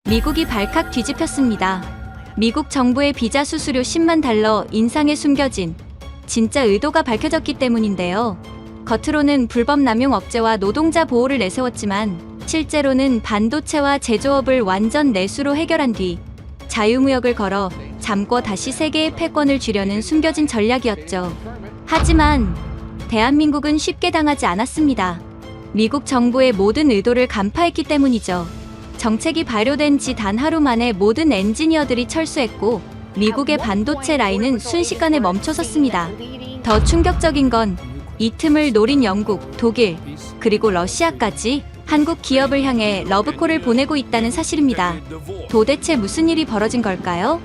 미국이 발칵 뒤집혔습니다. 미국 정부의 비자 수수료 10만 달러 인상에 숨겨진 진짜 의도가 밝혀졌기 때문인데요. 겉으로는 불법 남용 억제와 노동자 보호를 내세웠지만 실제로는 반도체와 제조업을 완전 내수로 해결한 뒤 자유무역을 걸어 잠궈 다시 세계의 패권을 쥐려는 숨겨진 전략이었죠. 하지만 대한민국은 쉽게 당하지 않았습니다. 미국 정부의 모든 의도를 간파했기 때문이죠. 정책이 발효된 지 단 하루 만에 모든 엔지니어들이 철수했고 미국의 반도체 라인은 순식간에 멈춰섰습니다. 더 충격적인 건 이 틈을 노린 영국, 독일, 그리고 러시아까지 한국 기업을 향해 러브콜을 보내고 있다는 사실입니다. 도대체 무슨 일이 벌어진 걸까요?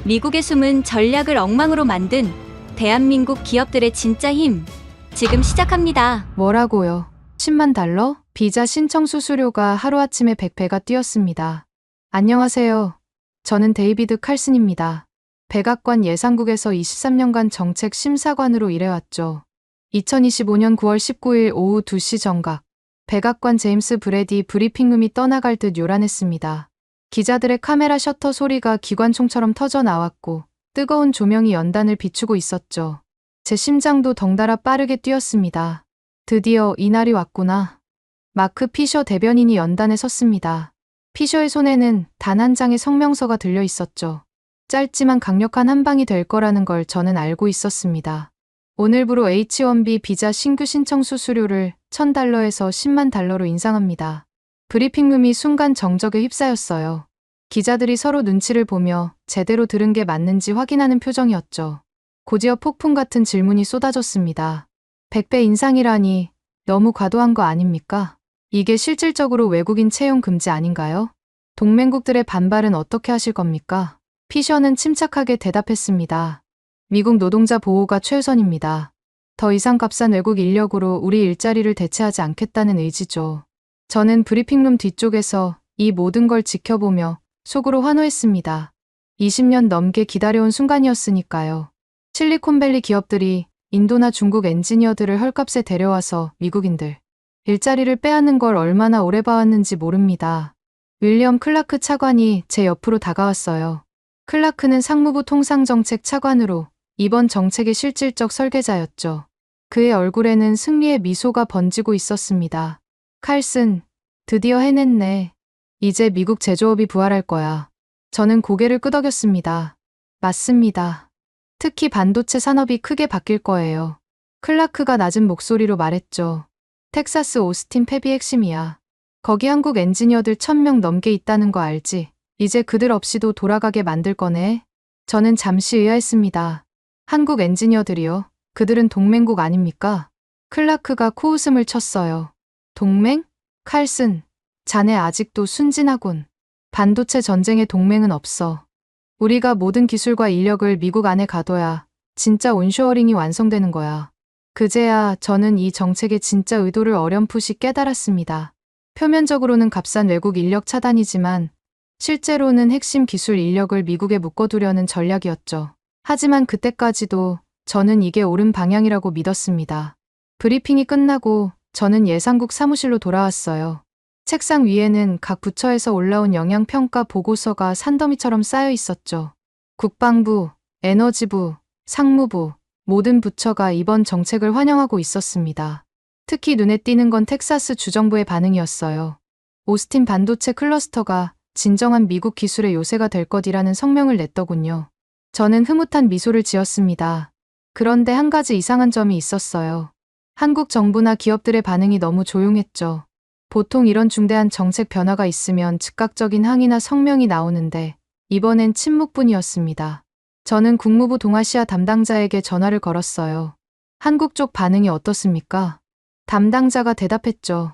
미국의 숨은 전략을 엉망으로 만든 대한민국 기업들의 진짜 힘, 지금 시작합니다. 뭐라고요? 10만 달러? 비자 신청 수수료가 하루아침에 100배가 뛰었습니다. 안녕하세요. 저는 데이비드 칼슨입니다. 백악관 예산국에서 23년간 정책 심사관으로 일해왔죠. 2025년 9월 19일 오후 2시 정각, 백악관 제임스 브래디 브리핑룸이 떠나갈 듯 요란했습니다. 기자들의 카메라 셔터 소리가 기관총처럼 터져 나왔고 뜨거운 조명이 연단을 비추고 있었죠. 제 심장도 덩달아 빠르게 뛰었습니다. 드디어 이날이 왔구나. 마크 피셔 대변인이 연단에 섰습니다. 피셔의 손에는 단 한 장의 성명서가 들려 있었죠. 짧지만 강력한 한 방이 될 거라는 걸 저는 알고 있었습니다. 오늘부로 H1B 비자 신규 신청 수수료를 1,000달러에서 10만 달러로 인상합니다. 브리핑룸이 순간 정적에 휩싸였어요. 기자들이 서로 눈치를 보며 제대로 들은 게 맞는지 확인하는 표정이었죠. 고지어 폭풍 같은 질문이 쏟아졌습니다. 100배 인상이라니 너무 과도한 거 아닙니까? 이게 실질적으로 외국인 채용 금지 아닌가요? 동맹국들의 반발은 어떻게 하실 겁니까? 피셔는 침착하게 대답했습니다. 미국 노동자 보호가 최우선입니다. 더 이상 값싼 외국 인력으로 우리 일자리를 대체하지 않겠다는 의지죠. 저는 브리핑룸 뒤쪽에서 이 모든 걸 지켜보며 속으로 환호했습니다. 20년 넘게 기다려온 순간이었으니까요. 실리콘밸리 기업들이 인도나 중국 엔지니어들을 헐값에 데려와서 미국인들 일자리를 빼앗는 걸 얼마나 오래 봐왔는지 모릅니다. 윌리엄 클라크 차관이 제 옆으로 다가왔어요. 클라크는 상무부 통상정책 차관으로 이번 정책의 실질적 설계자였죠. 그의 얼굴에는 승리의 미소가 번지고 있었습니다. 칼슨, 드디어 해냈네. 이제 미국 제조업이 부활할 거야. 저는 고개를 끄덕였습니다. 맞습니다. 특히 반도체 산업이 크게 바뀔 거예요. 클라크가 낮은 목소리로 말했죠. 텍사스 오스틴 팹이 핵심이야. 거기 한국 엔지니어들 1,000명 넘게 있다는 거 알지? 이제 그들 없이도 돌아가게 만들 거네. 저는 잠시 의아했습니다. 한국 엔지니어들이요? 그들은 동맹국 아닙니까? 클라크가 코웃음을 쳤어요. 동맹? 칼슨, 자네 아직도 순진하군. 반도체 전쟁에 동맹은 없어. 우리가 모든 기술과 인력을 미국 안에 가둬야 진짜 온쇼어링이 완성되는 거야. 그제야 저는 이 정책의 진짜 의도를 어렴풋이 깨달았습니다. 표면적으로는 값싼 외국 인력 차단이지만 실제로는 핵심 기술 인력을 미국에 묶어두려는 전략이었죠. 하지만 그때까지도 저는 이게 옳은 방향이라고 믿었습니다. 브리핑이 끝나고 저는 예산국 사무실로 돌아왔어요. 책상 위에는 각 부처에서 올라온 영양평가 보고서가 산더미처럼 쌓여 있었죠. 국방부, 에너지부, 상무부, 모든 부처가 이번 정책을 환영하고 있었습니다. 특히 눈에 띄는 건 텍사스 주정부의 반응이었어요. 오스틴 반도체 클러스터가 진정한 미국 기술의 요새가 될 것이라는 성명을 냈더군요. 저는 흐뭇한 미소를 지었습니다. 그런데 한 가지 이상한 점이 있었어요. 한국 정부나 기업들의 반응이 너무 조용했죠. 보통 이런 중대한 정책 변화가 있으면 즉각적인 항의나 성명이 나오는데 이번엔 침묵뿐이었습니다. 저는 국무부 동아시아 담당자에게 전화를 걸었어요. 한국 쪽 반응이 어떻습니까? 담당자가 대답했죠.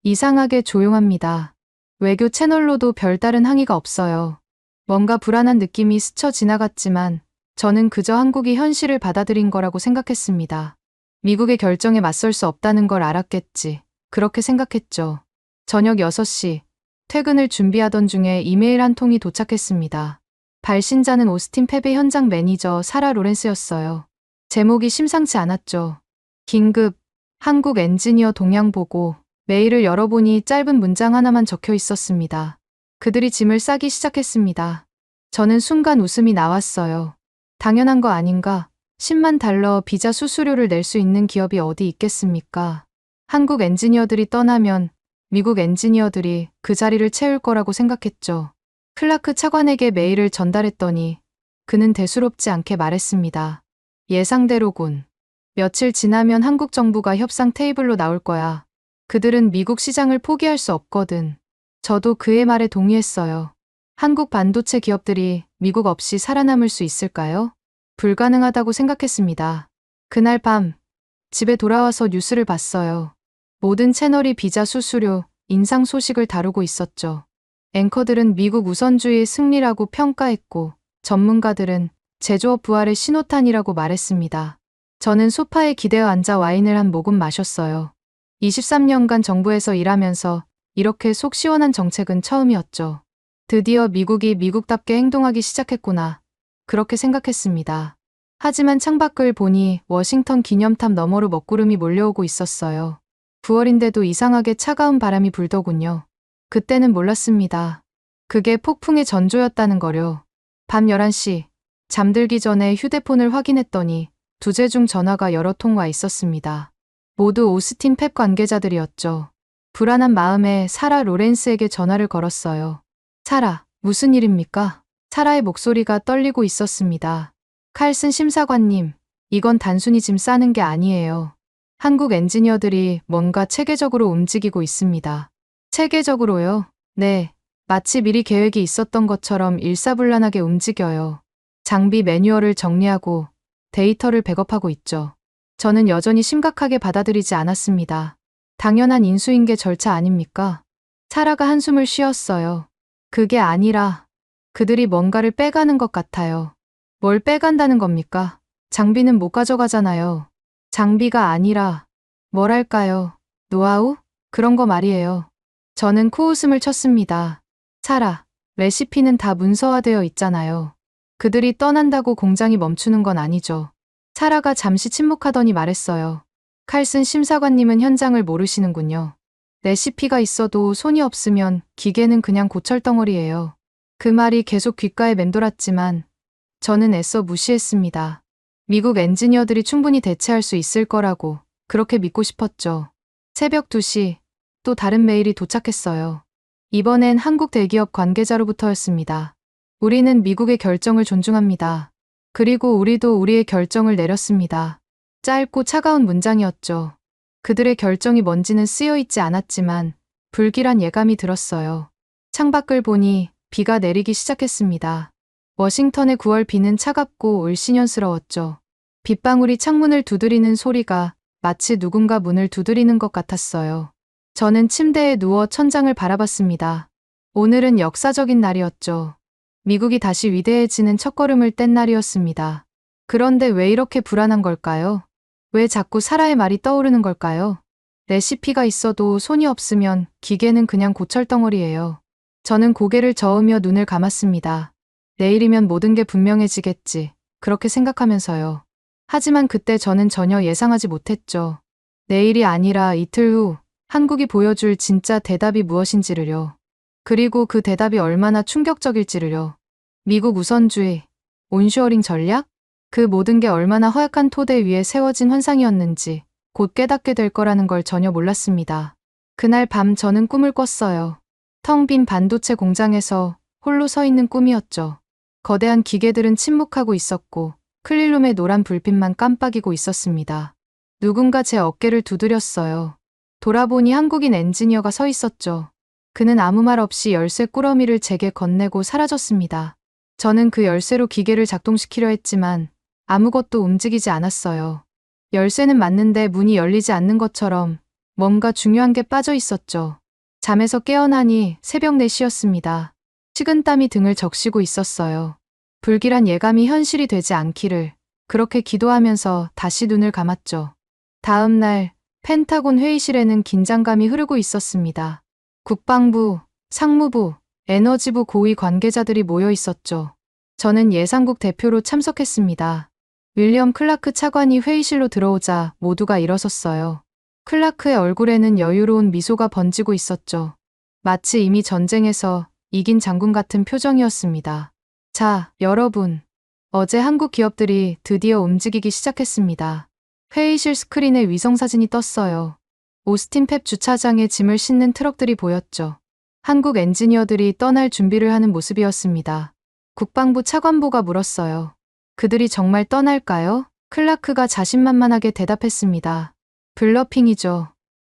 이상하게 조용합니다. 외교 채널로도 별다른 항의가 없어요. 뭔가 불안한 느낌이 스쳐 지나갔지만 저는 그저 한국이 현실을 받아들인 거라고 생각했습니다. 미국의 결정에 맞설 수 없다는 걸 알았겠지. 그렇게 생각했죠. 저녁 6시, 퇴근을 준비하던 중에 이메일 한 통이 도착했습니다. 발신자는 오스틴 팹의 현장 매니저 사라 로렌스였어요. 제목이 심상치 않았죠. 긴급, 한국 엔지니어 동향 보고. 메일을 열어보니 짧은 문장 하나만 적혀 있었습니다. 그들이 짐을 싸기 시작했습니다. 저는 순간 웃음이 나왔어요. 당연한 거 아닌가? 10만 달러 비자 수수료를 낼 수 있는 기업이 어디 있겠습니까? 한국 엔지니어들이 떠나면 미국 엔지니어들이 그 자리를 채울 거라고 생각했죠. 클라크 차관에게 메일을 전달했더니 그는 대수롭지 않게 말했습니다. 예상대로군. 며칠 지나면 한국 정부가 협상 테이블로 나올 거야. 그들은 미국 시장을 포기할 수 없거든. 저도 그의 말에 동의했어요. 한국 반도체 기업들이 미국 없이 살아남을 수 있을까요? 불가능하다고 생각했습니다. 그날 밤 집에 돌아와서 뉴스를 봤어요. 모든 채널이 비자 수수료 인상 소식을 다루고 있었죠. 앵커들은 미국 우선주의의 승리라고 평가했고 전문가들은 제조업 부활의 신호탄이라고 말했습니다. 저는 소파에 기대어 앉아 와인을 한 모금 마셨어요. 23년간 정부에서 일하면서 이렇게 속 시원한 정책은 처음이었죠. 드디어 미국이 미국답게 행동하기 시작했구나. 그렇게 생각했습니다. 하지만 창밖을 보니 워싱턴 기념탑 너머로 먹구름이 몰려오고 있었어요. 9월인데도 이상하게 차가운 바람이 불더군요. 그때는 몰랐습니다. 그게 폭풍의 전조였다는 거요. 밤 11시, 잠들기 전에 휴대폰을 확인했더니 두제 중 전화가 여러 통 와 있었습니다. 모두 오스틴 펩 관계자들이었죠. 불안한 마음에 사라 로렌스에게 전화를 걸었어요. 사라, 무슨 일입니까? 사라의 목소리가 떨리고 있었습니다. 칼슨 심사관님, 이건 단순히 짐 싸는 게 아니에요. 한국 엔지니어들이 뭔가 체계적으로 움직이고 있습니다. 체계적으로요? 네, 마치 미리 계획이 있었던 것처럼 일사불란하게 움직여요. 장비 매뉴얼을 정리하고 데이터를 백업하고 있죠. 저는 여전히 심각하게 받아들이지 않았습니다. 당연한 인수인계 절차 아닙니까? 사라가 한숨을 쉬었어요. 그게 아니라 그들이 뭔가를 빼가는 것 같아요. 뭘 빼간다는 겁니까? 장비는 못 가져가잖아요. 장비가 아니라 뭐랄까요? 노하우? 그런 거 말이에요. 저는 코웃음을 쳤습니다. 사라, 레시피는 다 문서화되어 있잖아요. 그들이 떠난다고 공장이 멈추는 건 아니죠. 사라가 잠시 침묵하더니 말했어요. 칼슨 심사관님은 현장을 모르시는군요. 레시피가 있어도 손이 없으면 기계는 그냥 고철덩어리예요. 그 말이 계속 귓가에 맴돌았지만 저는 애써 무시했습니다. 미국 엔지니어들이 충분히 대체할 수 있을 거라고 그렇게 믿고 싶었죠. 새벽 2시 또 다른 메일이 도착했어요. 이번엔 한국 대기업 관계자로부터였습니다. 우리는 미국의 결정을 존중합니다. 그리고 우리도 우리의 결정을 내렸습니다. 짧고 차가운 문장이었죠. 그들의 결정이 뭔지는 쓰여있지 않았지만 불길한 예감이 들었어요. 창밖을 보니 비가 내리기 시작했습니다. 워싱턴의 9월 비는 차갑고 을씨년스러웠죠. 빗방울이 창문을 두드리는 소리가 마치 누군가 문을 두드리는 것 같았어요. 저는 침대에 누워 천장을 바라봤습니다. 오늘은 역사적인 날이었죠. 미국이 다시 위대해지는 첫걸음을 뗀 날이었습니다. 그런데 왜 이렇게 불안한 걸까요? 왜 자꾸 사라의 말이 떠오르는 걸까요? 레시피가 있어도 손이 없으면 기계는 그냥 고철덩어리예요. 저는 고개를 저으며 눈을 감았습니다. 내일이면 모든 게 분명해지겠지. 그렇게 생각하면서요. 하지만 그때 저는 전혀 예상하지 못했죠. 내일이 아니라 이틀 후 한국이 보여줄 진짜 대답이 무엇인지를요. 그리고 그 대답이 얼마나 충격적일지를요. 미국 우선주의, 온쇼어링 전략? 그 모든 게 얼마나 허약한 토대 위에 세워진 환상이었는지 곧 깨닫게 될 거라는 걸 전혀 몰랐습니다. 그날 밤 저는 꿈을 꿨어요. 텅 빈 반도체 공장에서 홀로 서 있는 꿈이었죠. 거대한 기계들은 침묵하고 있었고 클릴룸의 노란 불빛만 깜빡이고 있었습니다. 누군가 제 어깨를 두드렸어요. 돌아보니 한국인 엔지니어가 서 있었죠. 그는 아무 말 없이 열쇠 꾸러미를 제게 건네고 사라졌습니다. 저는 그 열쇠로 기계를 작동시키려 했지만 아무것도 움직이지 않았어요. 열쇠는 맞는데 문이 열리지 않는 것처럼 뭔가 중요한 게 빠져 있었죠. 잠에서 깨어나니 새벽 4시였습니다. 식은땀이 등을 적시고 있었어요. 불길한 예감이 현실이 되지 않기를 그렇게 기도하면서 다시 눈을 감았죠. 다음 날 펜타곤 회의실에는 긴장감이 흐르고 있었습니다. 국방부, 상무부, 에너지부 고위 관계자들이 모여 있었죠. 저는 예상국 대표로 참석했습니다. 윌리엄 클라크 차관이 회의실로 들어오자 모두가 일어섰어요. 클라크의 얼굴에는 여유로운 미소가 번지고 있었죠. 마치 이미 전쟁에서 이긴 장군 같은 표정이었습니다. 자, 여러분. 어제 한국 기업들이 드디어 움직이기 시작했습니다. 회의실 스크린에 위성사진이 떴어요. 오스틴 팹 주차장에 짐을 싣는 트럭들이 보였죠. 한국 엔지니어들이 떠날 준비를 하는 모습이었습니다. 국방부 차관보가 물었어요. 그들이 정말 떠날까요? 클라크가 자신만만하게 대답했습니다. 블러핑이죠.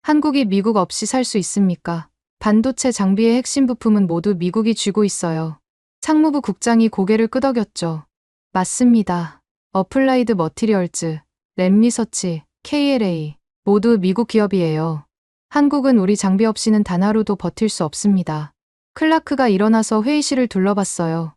한국이 미국 없이 살 수 있습니까? 반도체 장비의 핵심 부품은 모두 미국이 쥐고 있어요. 상무부 국장이 고개를 끄덕였죠. 맞습니다. 어플라이드 머티리얼즈, 랩리서치, KLA 모두 미국 기업이에요. 한국은 우리 장비 없이는 단 하루도 버틸 수 없습니다. 클라크가 일어나서 회의실을 둘러봤어요.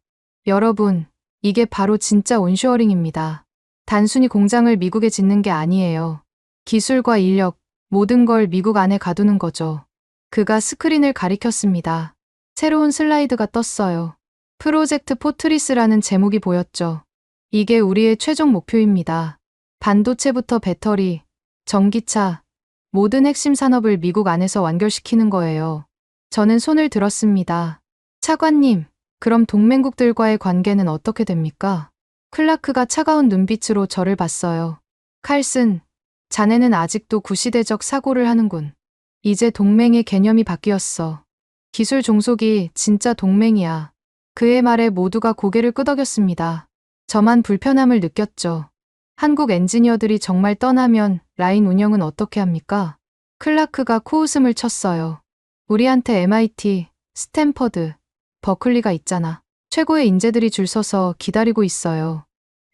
여러분, 이게 바로 진짜 온쇼어링입니다. 단순히 공장을 미국에 짓는 게 아니에요. 기술과 인력, 모든 걸 미국 안에 가두는 거죠. 그가 스크린을 가리켰습니다. 새로운 슬라이드가 떴어요. 프로젝트 포트리스라는 제목이 보였죠. 이게 우리의 최종 목표입니다. 반도체부터 배터리, 전기차, 모든 핵심 산업을 미국 안에서 완결시키는 거예요. 저는 손을 들었습니다. 차관님, 그럼 동맹국들과의 관계는 어떻게 됩니까? 클라크가 차가운 눈빛으로 저를 봤어요. 칼슨, 자네는 아직도 구시대적 사고를 하는군. 이제 동맹의 개념이 바뀌었어. 기술 종속이 진짜 동맹이야. 그의 말에 모두가 고개를 끄덕였습니다. 저만 불편함을 느꼈죠. 한국 엔지니어들이 정말 떠나면 라인 운영은 어떻게 합니까? 클라크가 코웃음을 쳤어요. 우리한테 MIT, 스탠퍼드, 버클리가 있잖아. 최고의 인재들이 줄 서서 기다리고 있어요.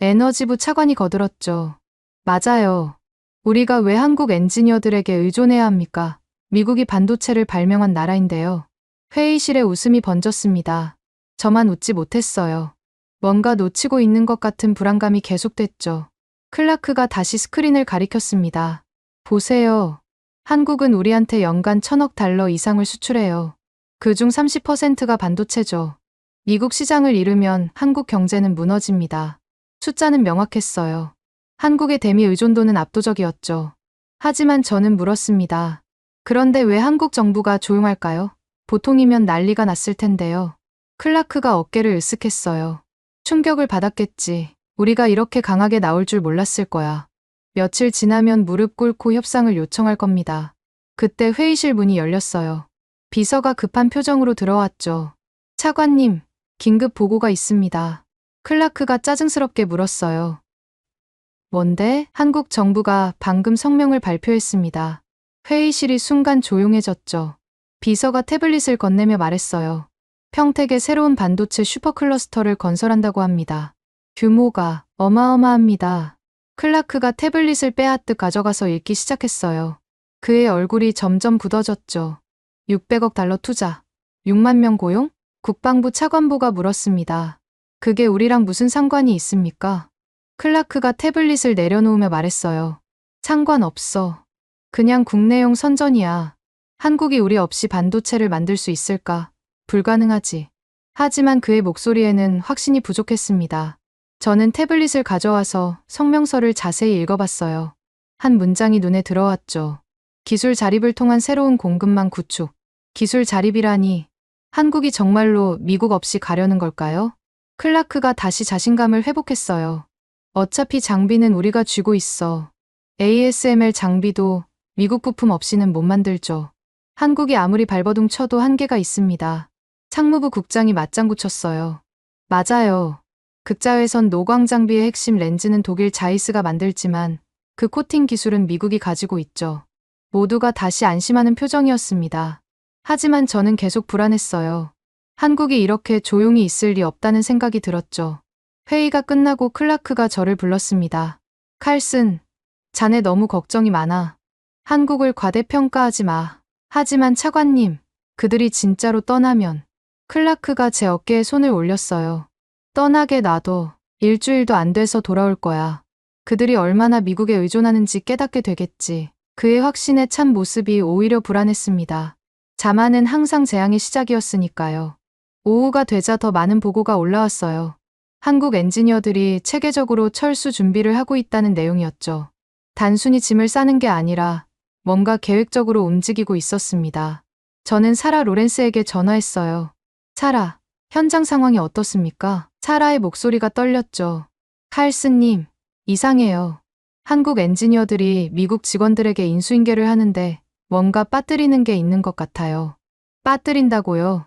에너지부 차관이 거들었죠. 맞아요. 우리가 왜 한국 엔지니어들에게 의존해야 합니까? 미국이 반도체를 발명한 나라인데요. 회의실에 웃음이 번졌습니다. 저만 웃지 못했어요. 뭔가 놓치고 있는 것 같은 불안감이 계속됐죠. 클라크가 다시 스크린을 가리켰습니다. 보세요. 한국은 우리한테 연간 1,000억 달러 이상을 수출해요. 그중 30%가 반도체죠. 미국 시장을 잃으면 한국 경제는 무너집니다. 숫자는 명확했어요. 한국의 대미 의존도는 압도적이었죠. 하지만 저는 물었습니다. 그런데 왜 한국 정부가 조용할까요? 보통이면 난리가 났을 텐데요. 클라크가 어깨를 으쓱했어요. 충격을 받았겠지. 우리가 이렇게 강하게 나올 줄 몰랐을 거야. 며칠 지나면 무릎 꿇고 협상을 요청할 겁니다. 그때 회의실 문이 열렸어요. 비서가 급한 표정으로 들어왔죠. 차관님, 긴급 보고가 있습니다. 클라크가 짜증스럽게 물었어요. 뭔데? 한국 정부가 방금 성명을 발표했습니다. 회의실이 순간 조용해졌죠. 비서가 태블릿을 건네며 말했어요. 평택에 새로운 반도체 슈퍼클러스터를 건설한다고 합니다. 규모가 어마어마합니다. 클라크가 태블릿을 빼앗듯 가져가서 읽기 시작했어요. 그의 얼굴이 점점 굳어졌죠. 600억 달러 투자, 6만 명 고용? 국방부 차관보가 물었습니다. 그게 우리랑 무슨 상관이 있습니까? 클라크가 태블릿을 내려놓으며 말했어요. 상관없어. 그냥 국내용 선전이야. 한국이 우리 없이 반도체를 만들 수 있을까? 불가능하지. 하지만 그의 목소리에는 확신이 부족했습니다. 저는 태블릿을 가져와서 성명서를 자세히 읽어봤어요. 한 문장이 눈에 들어왔죠. 기술 자립을 통한 새로운 공급망 구축. 기술 자립이라니 한국이 정말로 미국 없이 가려는 걸까요? 클라크가 다시 자신감을 회복했어요. 어차피 장비는 우리가 쥐고 있어. ASML 장비도 미국 부품 없이는 못 만들죠. 한국이 아무리 발버둥 쳐도 한계가 있습니다. 상무부 국장이 맞장구 쳤어요. 맞아요. 극자회선 노광 장비의 핵심 렌즈는 독일 자이스가 만들지만 그 코팅 기술은 미국이 가지고 있죠. 모두가 다시 안심하는 표정이었습니다. 하지만 저는 계속 불안했어요. 한국이 이렇게 조용히 있을 리 없다는 생각이 들었죠. 회의가 끝나고 클라크가 저를 불렀습니다. 칼슨, 자네 너무 걱정이 많아. 한국을 과대평가하지 마. 하지만 차관님, 그들이 진짜로 떠나면. 클라크가 제 어깨에 손을 올렸어요. 떠나게 놔둬. 일주일도 안 돼서 돌아올 거야. 그들이 얼마나 미국에 의존하는지 깨닫게 되겠지. 그의 확신에 찬 모습이 오히려 불안했습니다. 자만은 항상 재앙의 시작이었으니까요. 오후가 되자 더 많은 보고가 올라왔어요. 한국 엔지니어들이 체계적으로 철수 준비를 하고 있다는 내용이었죠. 단순히 짐을 싸는 게 아니라 뭔가 계획적으로 움직이고 있었습니다. 저는 사라 로렌스에게 전화했어요. 사라, 현장 상황이 어떻습니까? 사라의 목소리가 떨렸죠. 칼스님, 이상해요. 한국 엔지니어들이 미국 직원들에게 인수인계를 하는데 뭔가 빠뜨리는 게 있는 것 같아요. 빠뜨린다고요?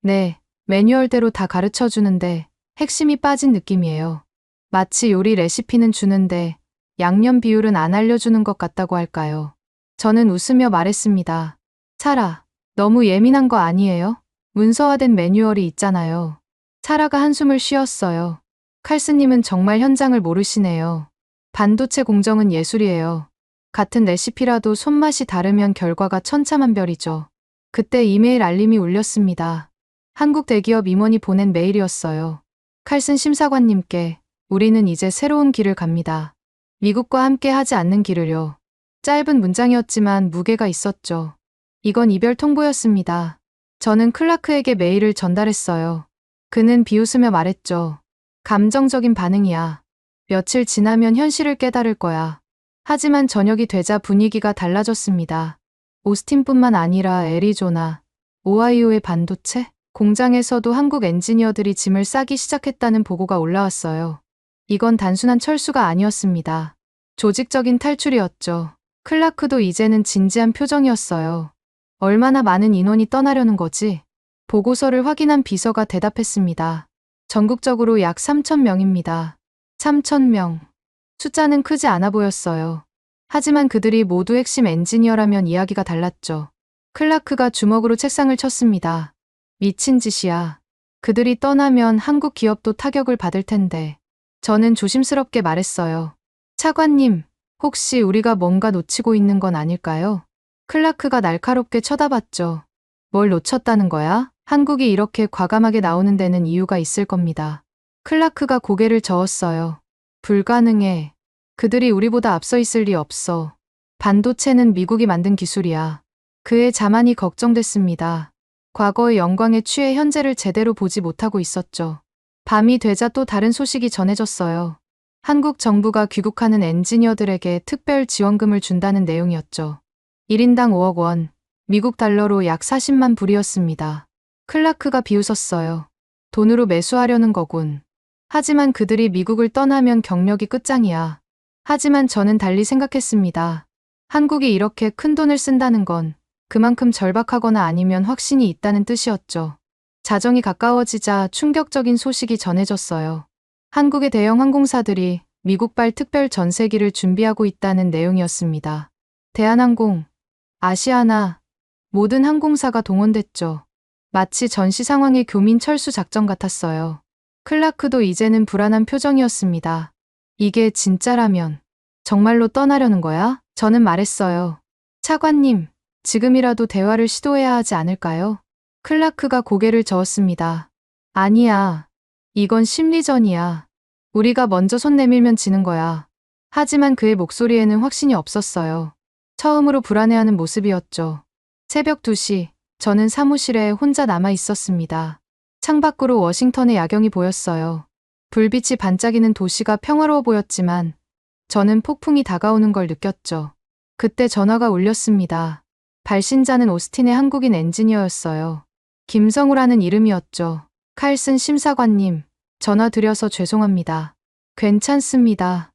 네, 매뉴얼대로 다 가르쳐 주는데 핵심이 빠진 느낌이에요. 마치 요리 레시피는 주는데 양념 비율은 안 알려주는 것 같다고 할까요? 저는 웃으며 말했습니다. 사라, 너무 예민한 거 아니에요? 문서화된 매뉴얼이 있잖아요. 사라가 한숨을 쉬었어요. 칼스님은 정말 현장을 모르시네요. 반도체 공정은 예술이에요. 같은 레시피라도 손맛이 다르면 결과가 천차만별이죠. 그때 이메일 알림이 울렸습니다. 한국 대기업 임원이 보낸 메일이었어요. 칼슨 심사관님께 우리는 이제 새로운 길을 갑니다. 미국과 함께 하지 않는 길을요. 짧은 문장이었지만 무게가 있었죠. 이건 이별 통보였습니다. 저는 클라크에게 메일을 전달했어요. 그는 비웃으며 말했죠. 감정적인 반응이야. 며칠 지나면 현실을 깨달을 거야. 하지만 저녁이 되자 분위기가 달라졌습니다. 오스틴뿐만 아니라 애리조나, 오하이오의 반도체 공장에서도 한국 엔지니어들이 짐을 싸기 시작했다는 보고가 올라왔어요. 이건 단순한 철수가 아니었습니다. 조직적인 탈출이었죠. 클라크도 이제는 진지한 표정이었어요. 얼마나 많은 인원이 떠나려는 거지? 보고서를 확인한 비서가 대답했습니다. 전국적으로 약 3,000명입니다. 3,000명. 숫자는 크지 않아 보였어요. 하지만 그들이 모두 핵심 엔지니어라면 이야기가 달랐죠. 클라크가 주먹으로 책상을 쳤습니다. 미친 짓이야. 그들이 떠나면 한국 기업도 타격을 받을 텐데. 저는 조심스럽게 말했어요. 차관님, 혹시 우리가 뭔가 놓치고 있는 건 아닐까요? 클라크가 날카롭게 쳐다봤죠. 뭘 놓쳤다는 거야? 한국이 이렇게 과감하게 나오는 데는 이유가 있을 겁니다. 클라크가 고개를 저었어요. 불가능해. 그들이 우리보다 앞서 있을 리 없어. 반도체는 미국이 만든 기술이야. 그의 자만이 걱정됐습니다. 과거의 영광에 취해 현재를 제대로 보지 못하고 있었죠. 밤이 되자 또 다른 소식이 전해졌어요. 한국 정부가 귀국하는 엔지니어들에게 특별 지원금을 준다는 내용이었죠. 1인당 5억 원, 미국 달러로 약 40만 불이었습니다. 클라크가 비웃었어요. 돈으로 매수하려는 거군. 하지만 그들이 미국을 떠나면 경력이 끝장이야. 하지만 저는 달리 생각했습니다. 한국이 이렇게 큰 돈을 쓴다는 건 그만큼 절박하거나 아니면 확신이 있다는 뜻이었죠. 자정이 가까워지자 충격적인 소식이 전해졌어요. 한국의 대형 항공사들이 미국발 특별 전세기를 준비하고 있다는 내용이었습니다. 대한항공, 아시아나, 모든 항공사가 동원됐죠. 마치 전시 상황의 교민 철수 작전 같았어요. 클라크도 이제는 불안한 표정이었습니다. 이게 진짜라면 정말로 떠나려는 거야? 저는 말했어요. 차관님, 지금이라도 대화를 시도해야 하지 않을까요? 클라크가 고개를 저었습니다. 아니야. 이건 심리전이야. 우리가 먼저 손 내밀면 지는 거야. 하지만 그의 목소리에는 확신이 없었어요. 처음으로 불안해하는 모습이었죠. 새벽 2시, 저는 사무실에 혼자 남아 있었습니다. 창밖으로 워싱턴의 야경이 보였어요. 불빛이 반짝이는 도시가 평화로워 보였지만 저는 폭풍이 다가오는 걸 느꼈죠. 그때 전화가 울렸습니다. 발신자는 오스틴의 한국인 엔지니어였어요. 김성우라는 이름이었죠. 칼슨 심사관님, 전화 드려서 죄송합니다. 괜찮습니다.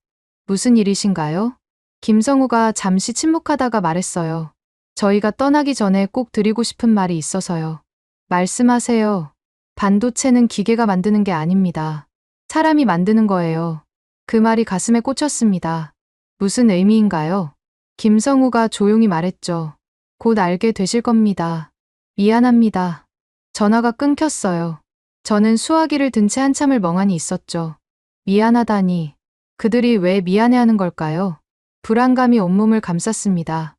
무슨 일이신가요? 김성우가 잠시 침묵하다가 말했어요. 저희가 떠나기 전에 꼭 드리고 싶은 말이 있어서요. 말씀하세요. 반도체는 기계가 만드는 게 아닙니다. 사람이 만드는 거예요. 그 말이 가슴에 꽂혔습니다. 무슨 의미인가요? 김성우가 조용히 말했죠. 곧 알게 되실 겁니다. 미안합니다. 전화가 끊겼어요. 저는 수화기를 든 채 한참을 멍하니 있었죠. 미안하다니. 그들이 왜 미안해하는 걸까요? 불안감이 온몸을 감쌌습니다.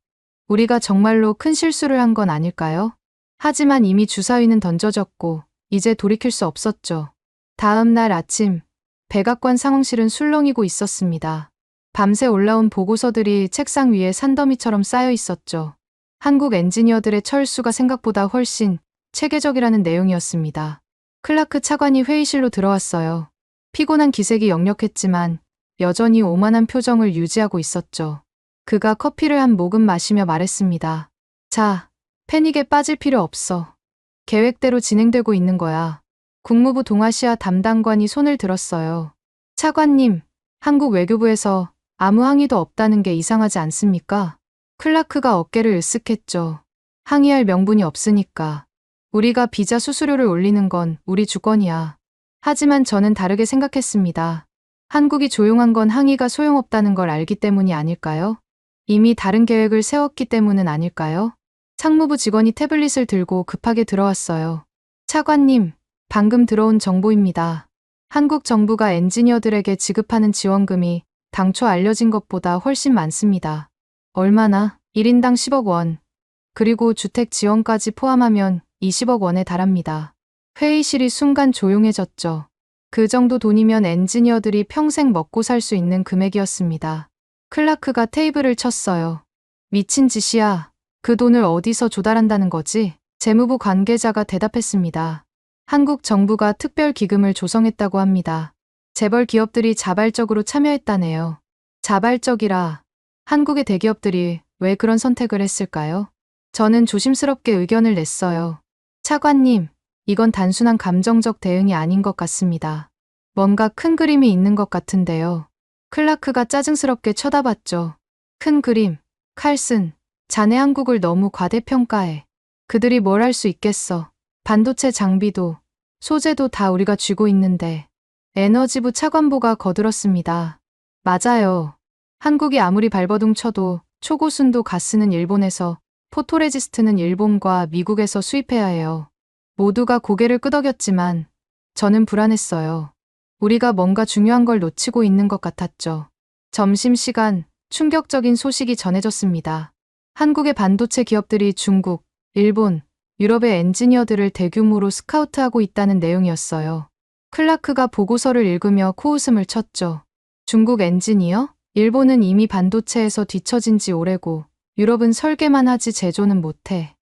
우리가 정말로 큰 실수를 한 건 아닐까요? 하지만 이미 주사위는 던져졌고 이제 돌이킬 수 없었죠. 다음 날 아침, 백악관 상황실은 술렁이고 있었습니다. 밤새 올라온 보고서들이 책상 위에 산더미처럼 쌓여 있었죠. 한국 엔지니어들의 철수가 생각보다 훨씬 체계적이라는 내용이었습니다. 클라크 차관이 회의실로 들어왔어요. 피곤한 기색이 역력했지만 여전히 오만한 표정을 유지하고 있었죠. 그가 커피를 한 모금 마시며 말했습니다. 자, 패닉에 빠질 필요 없어. 계획대로 진행되고 있는 거야. 국무부 동아시아 담당관이 손을 들었어요. 차관님, 한국 외교부에서 아무 항의도 없다는 게 이상하지 않습니까? 클라크가 어깨를 으쓱했죠. 항의할 명분이 없으니까. 우리가 비자 수수료를 올리는 건 우리 주권이야. 하지만 저는 다르게 생각했습니다. 한국이 조용한 건 항의가 소용없다는 걸 알기 때문이 아닐까요? 이미 다른 계획을 세웠기 때문은 아닐까요? 상무부 직원이 태블릿을 들고 급하게 들어왔어요. 차관님, 방금 들어온 정보입니다. 한국 정부가 엔지니어들에게 지급하는 지원금이 당초 알려진 것보다 훨씬 많습니다. 얼마나? 1인당 10억 원. 그리고 주택 지원까지 포함하면 20억 원에 달합니다. 회의실이 순간 조용해졌죠. 그 정도 돈이면 엔지니어들이 평생 먹고 살 수 있는 금액이었습니다. 클라크가 테이블을 쳤어요. 미친 짓이야. 그 돈을 어디서 조달한다는 거지? 재무부 관계자가 대답했습니다. 한국 정부가 특별 기금을 조성했다고 합니다. 재벌 기업들이 자발적으로 참여했다네요. 자발적이라. 한국의 대기업들이 왜 그런 선택을 했을까요? 저는 조심스럽게 의견을 냈어요. 차관님, 이건 단순한 감정적 대응이 아닌 것 같습니다. 뭔가 큰 그림이 있는 것 같은데요. 클라크가 짜증스럽게 쳐다봤죠. 큰 그림. 칼슨, 자네 한국을 너무 과대평가해. 그들이 뭘 할 수 있겠어. 반도체 장비도, 소재도 다 우리가 쥐고 있는데. 에너지부 차관보가 거들었습니다. 맞아요. 한국이 아무리 발버둥 쳐도 초고순도 가스는 일본에서, 포토레지스트는 일본과 미국에서 수입해야 해요. 모두가 고개를 끄덕였지만 저는 불안했어요. 우리가 뭔가 중요한 걸 놓치고 있는 것 같았죠. 점심시간 충격적인 소식이 전해졌습니다. 한국의 반도체 기업들이 중국, 일본, 유럽의 엔지니어들을 대규모로 스카우트하고 있다는 내용이었어요. 클라크가 보고서를 읽으며 코웃음을 쳤죠. 중국 엔지니어? 일본은 이미 반도체에서 뒤처진 지 오래고 유럽은 설계만 하지 제조는 못해.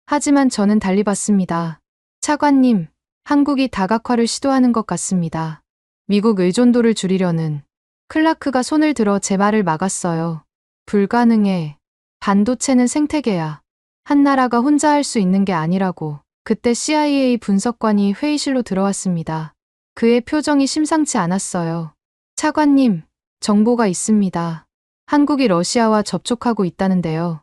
하지만 저는 달리 봤습니다. 차관님, 한국이 다각화를 시도하는 것 같습니다. 미국 의존도를 줄이려는. 클라크가 손을 들어 제 말을 막았어요. 불가능해. 반도체는 생태계야. 한 나라가 혼자 할 수 있는 게 아니라고. 그때 CIA 분석관이 회의실로 들어왔습니다. 그의 표정이 심상치 않았어요. 차관님, 정보가 있습니다. 한국이 러시아와 접촉하고 있다는데요.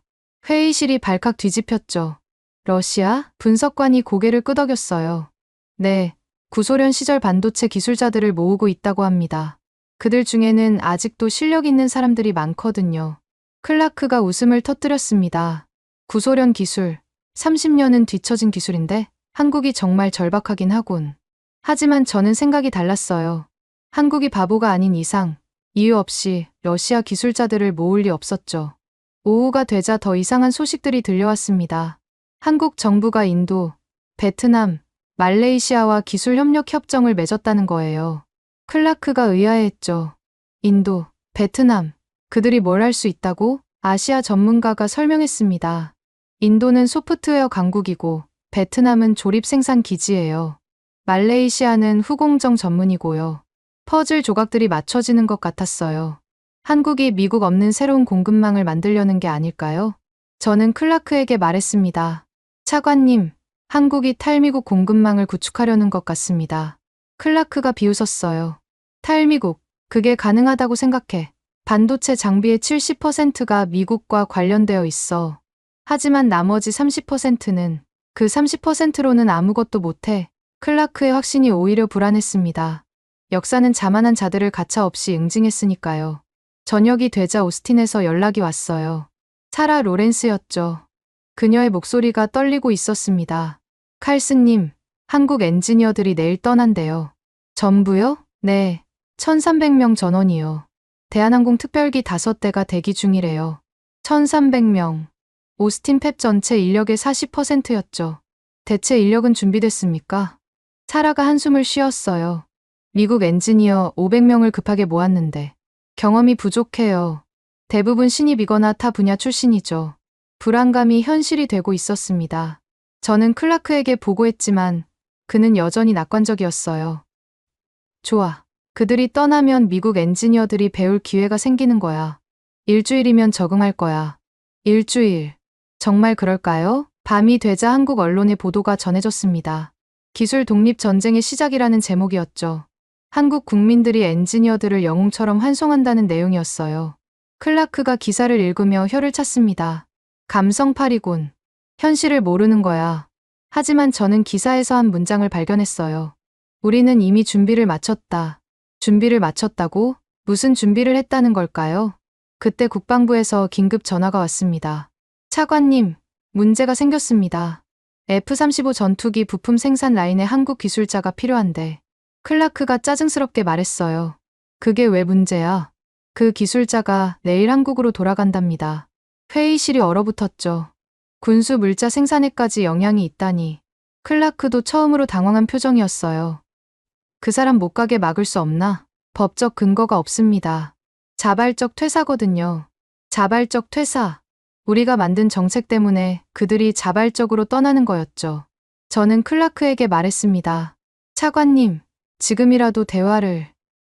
회의실이 발칵 뒤집혔죠. 러시아? 분석관이 고개를 끄덕였어요. 네, 구소련 시절 반도체 기술자들을 모으고 있다고 합니다. 그들 중에는 아직도 실력 있는 사람들이 많거든요. 클라크가 웃음을 터뜨렸습니다. 구소련 기술, 30년은 뒤처진 기술인데 한국이 정말 절박하긴 하군. 하지만 저는 생각이 달랐어요. 한국이 바보가 아닌 이상 이유 없이 러시아 기술자들을 모을 리 없었죠. 오후가 되자 더 이상한 소식들이 들려왔습니다. 한국 정부가 인도, 베트남, 말레이시아와 기술협력 협정을 맺었다는 거예요. 클라크가 의아해했죠. 인도, 베트남, 그들이 뭘 할 수 있다고? 아시아 전문가가 설명했습니다. 인도는 소프트웨어 강국이고 베트남은 조립 생산 기지예요. 말레이시아는 후공정 전문이고요. 퍼즐 조각들이 맞춰지는 것 같았어요. 한국이 미국 없는 새로운 공급망을 만들려는 게 아닐까요? 저는 클라크에게 말했습니다. 차관님, 한국이 탈미국 공급망을 구축하려는 것 같습니다. 클라크가 비웃었어요. 탈미국, 그게 가능하다고 생각해. 반도체 장비의 70%가 미국과 관련되어 있어. 하지만 나머지 30%는 그 30%로는 아무것도 못해. 클라크의 확신이 오히려 불안했습니다. 역사는 자만한 자들을 가차없이 응징했으니까요. 저녁이 되자 오스틴에서 연락이 왔어요. 사라 로렌스였죠. 그녀의 목소리가 떨리고 있었습니다. 칼스님, 한국 엔지니어들이 내일 떠난대요. 전부요? 네, 1300명 전원이요. 대한항공 특별기 5대가 대기 중이래요. 1300명. 오스틴 팹 전체 인력의 40%였죠. 대체 인력은 준비됐습니까? 사라가 한숨을 쉬었어요. 미국 엔지니어 500명을 급하게 모았는데 경험이 부족해요. 대부분 신입이거나 타 분야 출신이죠. 불안감이 현실이 되고 있었습니다. 저는 클라크에게 보고했지만 그는 여전히 낙관적이었어요. 좋아. 그들이 떠나면 미국 엔지니어들이 배울 기회가 생기는 거야. 일주일이면 적응할 거야. 일주일. 정말 그럴까요? 밤이 되자 한국 언론의 보도가 전해졌습니다. 기술 독립 전쟁의 시작이라는 제목이었죠. 한국 국민들이 엔지니어들을 영웅처럼 환송한다는 내용이었어요. 클라크가 기사를 읽으며 혀를 찼습니다. 감성팔이군. 현실을 모르는 거야. 하지만 저는 기사에서 한 문장을 발견했어요. 우리는 이미 준비를 마쳤다. 준비를 마쳤다고? 무슨 준비를 했다는 걸까요? 그때 국방부에서 긴급 전화가 왔습니다. 차관님, 문제가 생겼습니다. F-35 전투기 부품 생산 라인에 한국 기술자가 필요한데. 클라크가 짜증스럽게 말했어요. 그게 왜 문제야? 그 기술자가 내일 한국으로 돌아간답니다. 회의실이 얼어붙었죠. 군수 물자 생산에까지 영향이 있다니. 클라크도 처음으로 당황한 표정이었어요. 그 사람 못 가게 막을 수 없나? 법적 근거가 없습니다. 자발적 퇴사거든요. 자발적 퇴사. 우리가 만든 정책 때문에 그들이 자발적으로 떠나는 거였죠. 저는 클라크에게 말했습니다. 차관님, 지금이라도 대화를.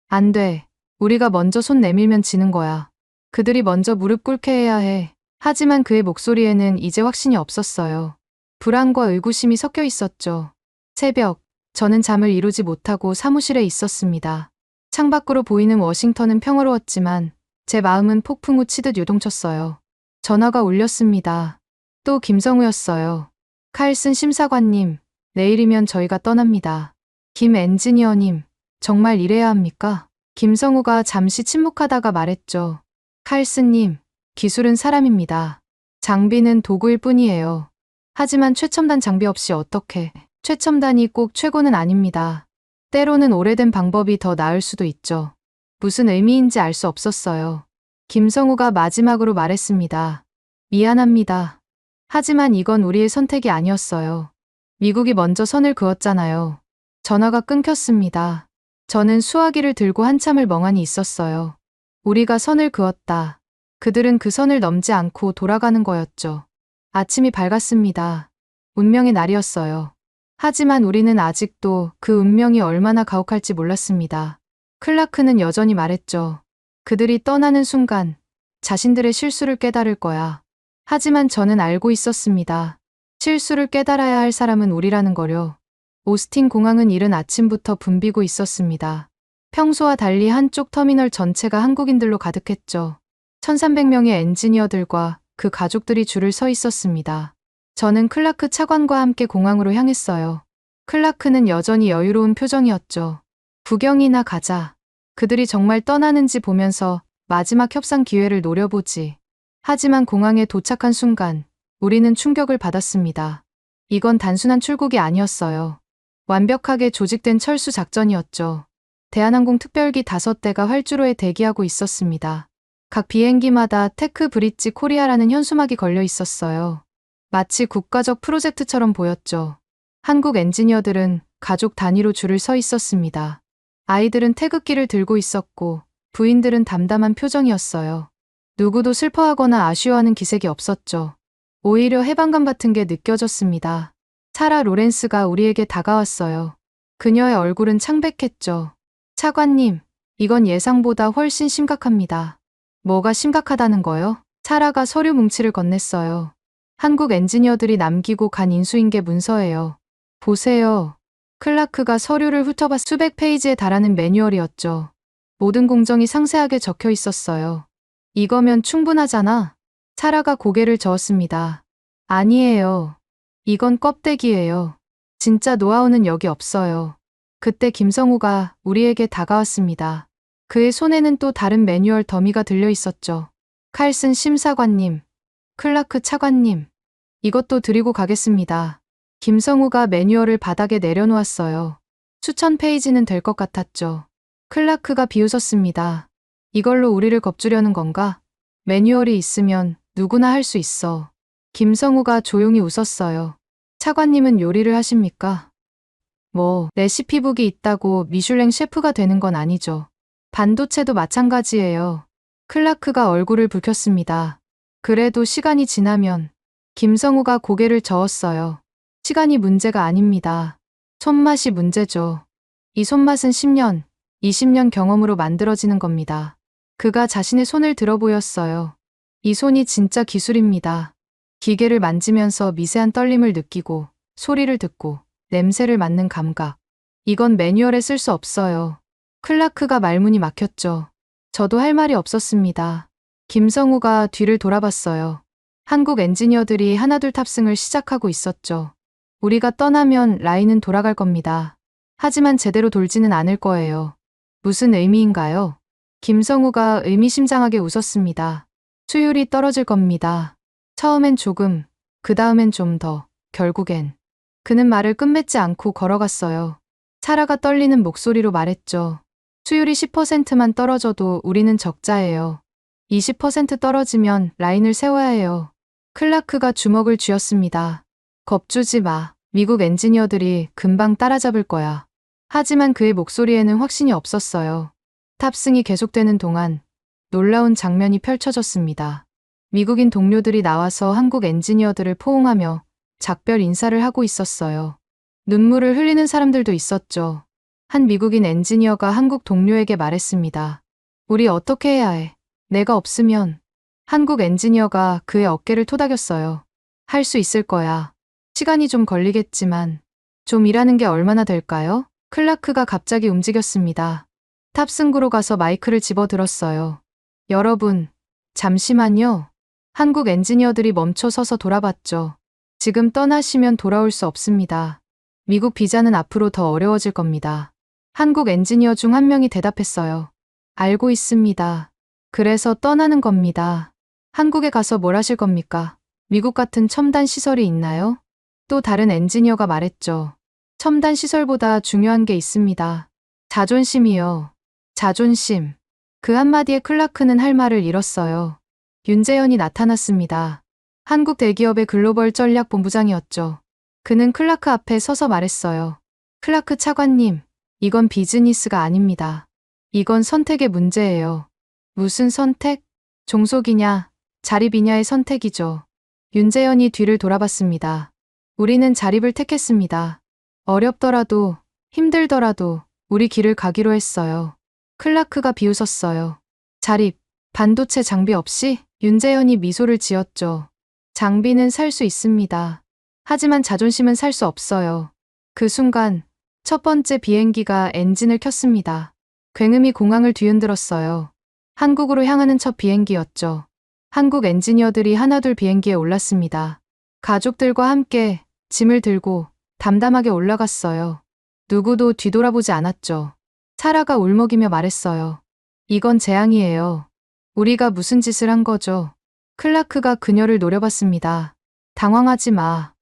안 돼. 우리가 먼저 손 내밀면 지는 거야. 그들이 먼저 무릎 꿇게 해야 해. 하지만 그의 목소리에는 이제 확신이 없었어요. 불안과 의구심이 섞여 있었죠. 새벽, 저는 잠을 이루지 못하고 사무실에 있었습니다. 창밖으로 보이는 워싱턴은 평화로웠지만 제 마음은 폭풍우 치듯 요동쳤어요. 전화가 울렸습니다. 또 김성우였어요. 칼슨 심사관님, 내일이면 저희가 떠납니다. 김 엔지니어님, 정말 이래야 합니까? 김성우가 잠시 침묵하다가 말했죠. 칼슨님, 기술은 사람입니다. 장비는 도구일 뿐이에요. 하지만 최첨단 장비 없이 어떻게? 최첨단이 꼭 최고는 아닙니다. 때로는 오래된 방법이 더 나을 수도 있죠. 무슨 의미인지 알 수 없었어요. 김성우가 마지막으로 말했습니다. 미안합니다. 하지만 이건 우리의 선택이 아니었어요. 미국이 먼저 선을 그었잖아요. 전화가 끊겼습니다. 저는 수화기를 들고 한참을 멍하니 있었어요. 우리가 선을 그었다. 그들은 그 선을 넘지 않고 돌아가는 거였죠. 아침이 밝았습니다. 운명의 날이었어요. 하지만 우리는 아직도 그 운명이 얼마나 가혹할지 몰랐습니다. 클라크는 여전히 말했죠. 그들이 떠나는 순간 자신들의 실수를 깨달을 거야. 하지만 저는 알고 있었습니다. 실수를 깨달아야 할 사람은 우리라는 거요. 오스틴 공항은 이른 아침부터 붐비고 있었습니다. 평소와 달리 한쪽 터미널 전체가 한국인들로 가득했죠. 1300명의 엔지니어들과 그 가족들이 줄을 서 있었습니다. 저는 클라크 차관과 함께 공항으로 향했어요. 클라크는 여전히 여유로운 표정이었죠. 구경이나 가자. 그들이 정말 떠나는지 보면서 마지막 협상 기회를 노려보지. 하지만 공항에 도착한 순간 우리는 충격을 받았습니다. 이건 단순한 출국이 아니었어요. 완벽하게 조직된 철수 작전이었죠. 대한항공 특별기 5대가 활주로에 대기하고 있었습니다. 각 비행기마다 테크 브릿지 코리아라는 현수막이 걸려 있었어요. 마치 국가적 프로젝트처럼 보였죠. 한국 엔지니어들은 가족 단위로 줄을 서 있었습니다. 아이들은 태극기를 들고 있었고 부인들은 담담한 표정이었어요. 누구도 슬퍼하거나 아쉬워하는 기색이 없었죠. 오히려 해방감 같은 게 느껴졌습니다. 사라 로렌스가 우리에게 다가왔어요. 그녀의 얼굴은 창백했죠. 차관님, 이건 예상보다 훨씬 심각합니다. 뭐가 심각하다는 거요? 사라가 서류 뭉치를 건넸어요. 한국 엔지니어들이 남기고 간 인수인계 문서예요. 보세요. 클라크가 서류를 훑어봐 수백 페이지에 달하는 매뉴얼이었죠. 모든 공정이 상세하게 적혀 있었어요. 이거면 충분하잖아. 사라가 고개를 저었습니다. 아니에요. 이건 껍데기예요. 진짜 노하우는 여기 없어요. 그때 김성우가 우리에게 다가왔습니다. 그의 손에는 또 다른 매뉴얼 더미가 들려 있었죠. 칼슨 심사관님, 클라크 차관님, 이것도 드리고 가겠습니다. 김성우가 매뉴얼을 바닥에 내려놓았어요. 수천 페이지는 될 것 같았죠. 클라크가 비웃었습니다. 이걸로 우리를 겁주려는 건가? 매뉴얼이 있으면 누구나 할 수 있어. 김성우가 조용히 웃었어요. 차관님은 요리를 하십니까? 뭐, 레시피북이 있다고 미슐랭 셰프가 되는 건 아니죠. 반도체도 마찬가지예요. 클라크가 얼굴을 붉혔습니다. 그래도 시간이 지나면. 김성우가 고개를 저었어요. 시간이 문제가 아닙니다. 손맛이 문제죠. 이 손맛은 10년, 20년 경험으로 만들어지는 겁니다. 그가 자신의 손을 들어 보였어요. 이 손이 진짜 기술입니다. 기계를 만지면서 미세한 떨림을 느끼고 소리를 듣고 냄새를 맡는 감각. 이건 매뉴얼에 쓸 수 없어요. 클라크가 말문이 막혔죠. 저도 할 말이 없었습니다. 김성우가 뒤를 돌아봤어요. 한국 엔지니어들이 하나둘 탑승을 시작하고 있었죠. 우리가 떠나면 라인은 돌아갈 겁니다. 하지만 제대로 돌지는 않을 거예요. 무슨 의미인가요? 김성우가 의미심장하게 웃었습니다. 수율이 떨어질 겁니다. 처음엔 조금, 그 다음엔 좀 더, 결국엔. 그는 말을 끝맺지 않고 걸어갔어요. 사라가 떨리는 목소리로 말했죠. 수율이 10%만 떨어져도 우리는 적자예요. 20% 떨어지면 라인을 세워야 해요. 클라크가 주먹을 쥐었습니다. 겁주지 마. 미국 엔지니어들이 금방 따라잡을 거야. 하지만 그의 목소리에는 확신이 없었어요. 탑승이 계속되는 동안 놀라운 장면이 펼쳐졌습니다. 미국인 동료들이 나와서 한국 엔지니어들을 포옹하며 작별 인사를 하고 있었어요. 눈물을 흘리는 사람들도 있었죠. 한 미국인 엔지니어가 한국 동료에게 말했습니다. 우리 어떻게 해야 해? 내가 없으면. 한국 엔지니어가 그의 어깨를 토닥였어요. 할 수 있을 거야. 시간이 좀 걸리겠지만 좀 일하는 게 얼마나 될까요? 클라크가 갑자기 움직였습니다. 탑승구로 가서 마이크를 집어들었어요. 여러분, 잠시만요. 한국 엔지니어들이 멈춰 서서 돌아봤죠. 지금 떠나시면 돌아올 수 없습니다. 미국 비자는 앞으로 더 어려워질 겁니다. 한국 엔지니어 중 한 명이 대답했어요. 알고 있습니다. 그래서 떠나는 겁니다. 한국에 가서 뭘 하실 겁니까? 미국 같은 첨단 시설이 있나요? 또 다른 엔지니어가 말했죠. 첨단 시설보다 중요한 게 있습니다. 자존심이요. 자존심. 그 한마디에 클라크는 할 말을 잃었어요. 윤재현이 나타났습니다. 한국 대기업의 글로벌 전략 본부장이었죠. 그는 클라크 앞에 서서 말했어요. 클라크 차관님, 이건 비즈니스가 아닙니다. 이건 선택의 문제예요. 무슨 선택? 종속이냐, 자립이냐의 선택이죠. 윤재현이 뒤를 돌아봤습니다. 우리는 자립을 택했습니다. 어렵더라도, 힘들더라도 우리 길을 가기로 했어요. 클라크가 비웃었어요. 자립, 반도체 장비 없이? 윤재현이 미소를 지었죠. 장비는 살 수 있습니다. 하지만 자존심은 살 수 없어요. 그 순간 첫 번째 비행기가 엔진을 켰습니다. 굉음이 공항을 뒤흔들었어요. 한국으로 향하는 첫 비행기였죠. 한국 엔지니어들이 하나둘 비행기에 올랐습니다. 가족들과 함께 짐을 들고 담담하게 올라갔어요. 누구도 뒤돌아보지 않았죠. 사라가 울먹이며 말했어요. 이건 재앙이에요. 우리가 무슨 짓을 한 거죠? 클라크가 그녀를 노려봤습니다. 당황하지 마.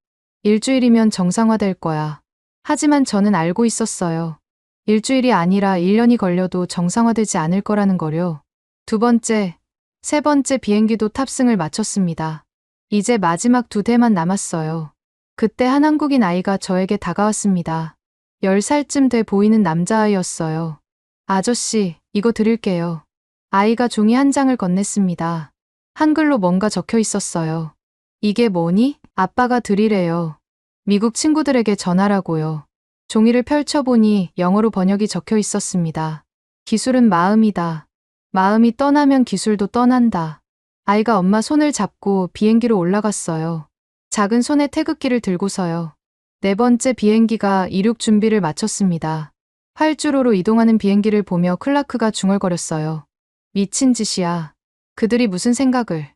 일주일이면 정상화될 거야. 하지만 저는 알고 있었어요. 일주일이 아니라 1년이 걸려도 정상화되지 않을 거라는 거요. 두 번째, 세 번째 비행기도 탑승을 마쳤습니다. 이제 마지막 두 대만 남았어요. 그때 한 한국인 아이가 저에게 다가왔습니다. 10살쯤 돼 보이는 남자아이였어요. 아저씨, 이거 드릴게요. 아이가 종이 한 장을 건넸습니다. 한글로 뭔가 적혀 있었어요. 이게 뭐니? 아빠가 드리래요. 미국 친구들에게 전하라고요. 종이를 펼쳐보니 영어로 번역이 적혀 있었습니다. 기술은 마음이다. 마음이 떠나면 기술도 떠난다. 아이가 엄마 손을 잡고 비행기로 올라갔어요. 작은 손에 태극기를 들고서요. 네 번째 비행기가 이륙 준비를 마쳤습니다. 활주로로 이동하는 비행기를 보며 클라크가 중얼거렸어요. 미친 짓이야. 그들이 무슨 생각을.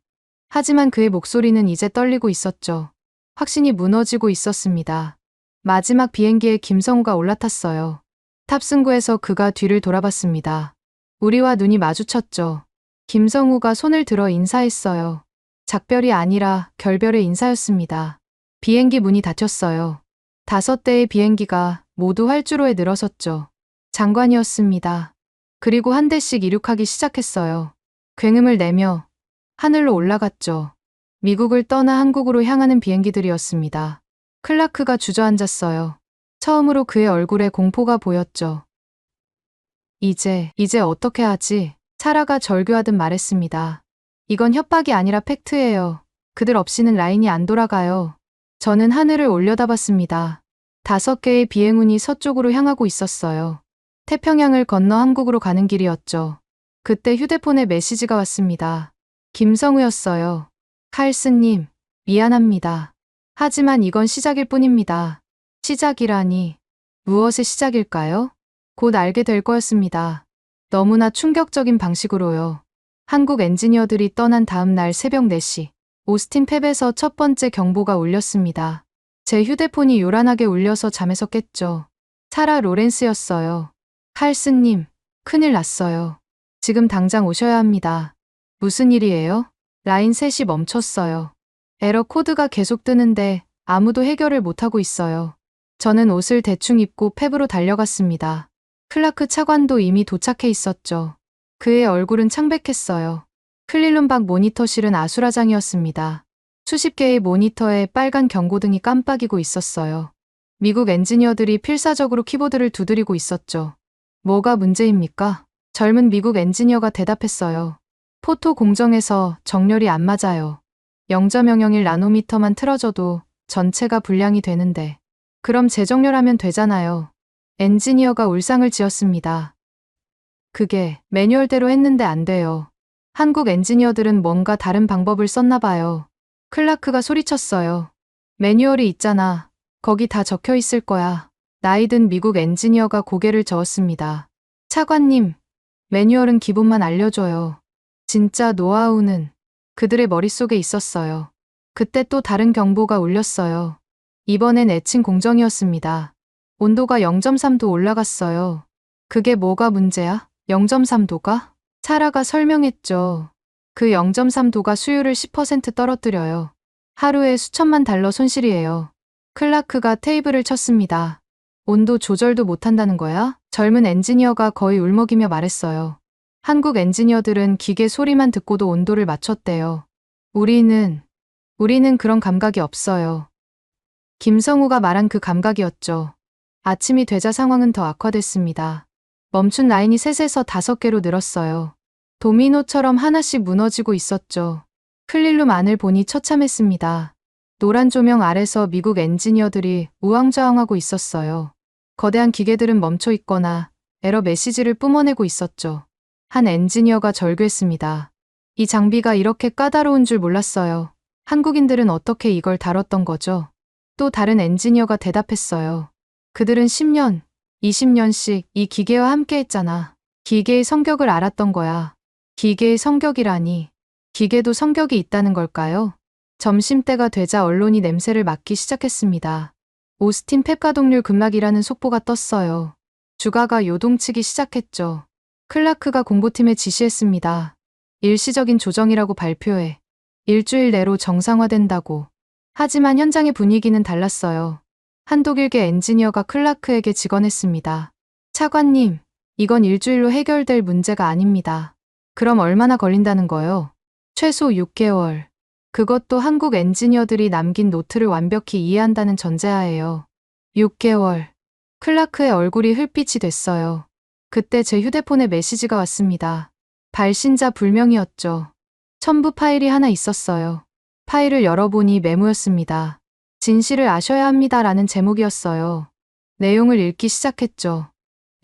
하지만 그의 목소리는 이제 떨리고 있었죠. 확신이 무너지고 있었습니다. 마지막 비행기에 김성우가 올라탔어요. 탑승구에서 그가 뒤를 돌아봤습니다. 우리와 눈이 마주쳤죠. 김성우가 손을 들어 인사했어요. 작별이 아니라 결별의 인사였습니다. 비행기 문이 닫혔어요. 5대의 비행기가 모두 활주로에 늘어섰죠. 장관이었습니다. 그리고 한 대씩 이륙하기 시작했어요. 굉음을 내며 하늘로 올라갔죠. 미국을 떠나 한국으로 향하는 비행기들이었습니다. 클라크가 주저앉았어요. 처음으로 그의 얼굴에 공포가 보였죠. 이제 어떻게 하지? 사라가 절규하듯 말했습니다. 이건 협박이 아니라 팩트예요. 그들 없이는 라인이 안 돌아가요. 저는 하늘을 올려다봤습니다. 5개의 비행운이 서쪽으로 향하고 있었어요. 태평양을 건너 한국으로 가는 길이었죠. 그때 휴대폰에 메시지가 왔습니다. 김성우였어요. 칼스님, 미안합니다. 하지만 이건 시작일 뿐입니다. 시작이라니. 무엇의 시작일까요? 곧 알게 될 거였습니다. 너무나 충격적인 방식으로요. 한국 엔지니어들이 떠난 다음 날 새벽 4시, 오스틴 팹에서 첫 번째 경보가 울렸습니다. 제 휴대폰이 요란하게 울려서 잠에서 깼죠. 사라 로렌스였어요. 칼슨님, 큰일 났어요. 지금 당장 오셔야 합니다. 무슨 일이에요? 라인 셋이 멈췄어요. 에러 코드가 계속 뜨는데 아무도 해결을 못하고 있어요. 저는 옷을 대충 입고 팹으로 달려갔습니다. 클라크 차관도 이미 도착해 있었죠. 그의 얼굴은 창백했어요. 클릴론 밖 모니터실은 아수라장이었습니다. 수십 개의 모니터에 빨간 경고등이 깜빡이고 있었어요. 미국 엔지니어들이 필사적으로 키보드를 두드리고 있었죠. 뭐가 문제입니까? 젊은 미국 엔지니어가 대답했어요. 포토 공정에서 정렬이 안 맞아요. 0.001 나노미터만 틀어져도 전체가 불량이 되는데. 그럼 재정렬하면 되잖아요. 엔지니어가 울상을 지었습니다. 그게 매뉴얼대로 했는데 안 돼요. 한국 엔지니어들은 뭔가 다른 방법을 썼나 봐요. 클라크가 소리쳤어요. 매뉴얼이 있잖아. 거기 다 적혀 있을 거야. 나이 든 미국 엔지니어가 고개를 저었습니다. 차관님, 매뉴얼은 기본만 알려줘요. 진짜 노하우는 그들의 머릿속에 있었어요. 그때 또 다른 경보가 울렸어요. 이번엔 애칭 공정이었습니다. 온도가 0.3도 올라갔어요. 그게 뭐가 문제야? 0.3도가? 사라가 설명했죠. 그 0.3도가 수율을 10% 떨어뜨려요. 하루에 수천만 달러 손실이에요. 클라크가 테이블을 쳤습니다. 온도 조절도 못한다는 거야? 젊은 엔지니어가 거의 울먹이며 말했어요. 한국 엔지니어들은 기계 소리만 듣고도 온도를 맞췄대요. 우리는 그런 감각이 없어요. 김성우가 말한 그 감각이었죠. 아침이 되자 상황은 더 악화됐습니다. 멈춘 라인이 셋에서 5개로 늘었어요. 도미노처럼 하나씩 무너지고 있었죠. 클릴룸 안을 보니 처참했습니다. 노란 조명 아래서 미국 엔지니어들이 우왕좌왕하고 있었어요. 거대한 기계들은 멈춰 있거나 에러 메시지를 뿜어내고 있었죠. 한 엔지니어가 절규했습니다. 이 장비가 이렇게 까다로운 줄 몰랐어요. 한국인들은 어떻게 이걸 다뤘던 거죠? 또 다른 엔지니어가 대답했어요. 그들은 10년, 20년씩 이 기계와 함께 했잖아. 기계의 성격을 알았던 거야. 기계의 성격이라니. 기계도 성격이 있다는 걸까요? 점심때가 되자 언론이 냄새를 맡기 시작했습니다. 오스틴 팹 가동률 급락이라는 속보가 떴어요. 주가가 요동치기 시작했죠. 클라크가 공보팀에 지시했습니다. 일시적인 조정이라고 발표해. 일주일 내로 정상화된다고. 하지만 현장의 분위기는 달랐어요. 한 독일계 엔지니어가 클라크에게 직언했습니다. 차관님, 이건 일주일로 해결될 문제가 아닙니다. 그럼 얼마나 걸린다는 거요? 최소 6개월. 그것도 한국 엔지니어들이 남긴 노트를 완벽히 이해한다는 전제하에요. 6개월. 클라크의 얼굴이 흙빛이 됐어요. 그때 제 휴대폰에 메시지가 왔습니다. 발신자 불명이었죠. 첨부 파일이 하나 있었어요. 파일을 열어보니 메모였습니다. 진실을 아셔야 합니다라는 제목이었어요. 내용을 읽기 시작했죠.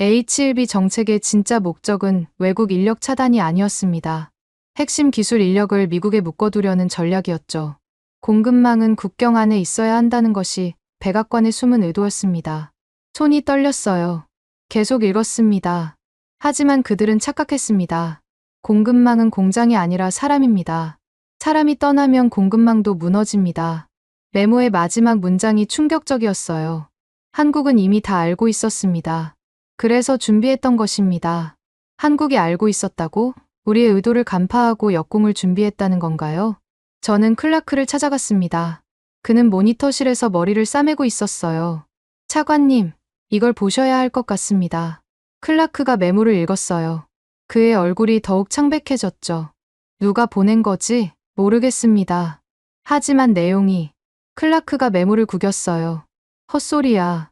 H1B 정책의 진짜 목적은 외국 인력 차단이 아니었습니다. 핵심 기술 인력을 미국에 묶어두려는 전략이었죠. 공급망은 국경 안에 있어야 한다는 것이 백악관의 숨은 의도였습니다. 손이 떨렸어요. 계속 읽었습니다. 하지만 그들은 착각했습니다. 공급망은 공장이 아니라 사람입니다. 사람이 떠나면 공급망도 무너집니다. 메모의 마지막 문장이 충격적이었어요. 한국은 이미 다 알고 있었습니다. 그래서 준비했던 것입니다. 한국이 알고 있었다고? 우리의 의도를 간파하고 역공을 준비했다는 건가요? 저는 클라크를 찾아갔습니다. 그는 모니터실에서 머리를 싸매고 있었어요. 차관님, 이걸 보셔야 할 것 같습니다. 클라크가 메모를 읽었어요. 그의 얼굴이 더욱 창백해졌죠. 누가 보낸 거지? 모르겠습니다. 하지만 내용이. 클라크가 메모를 구겼어요. 헛소리야.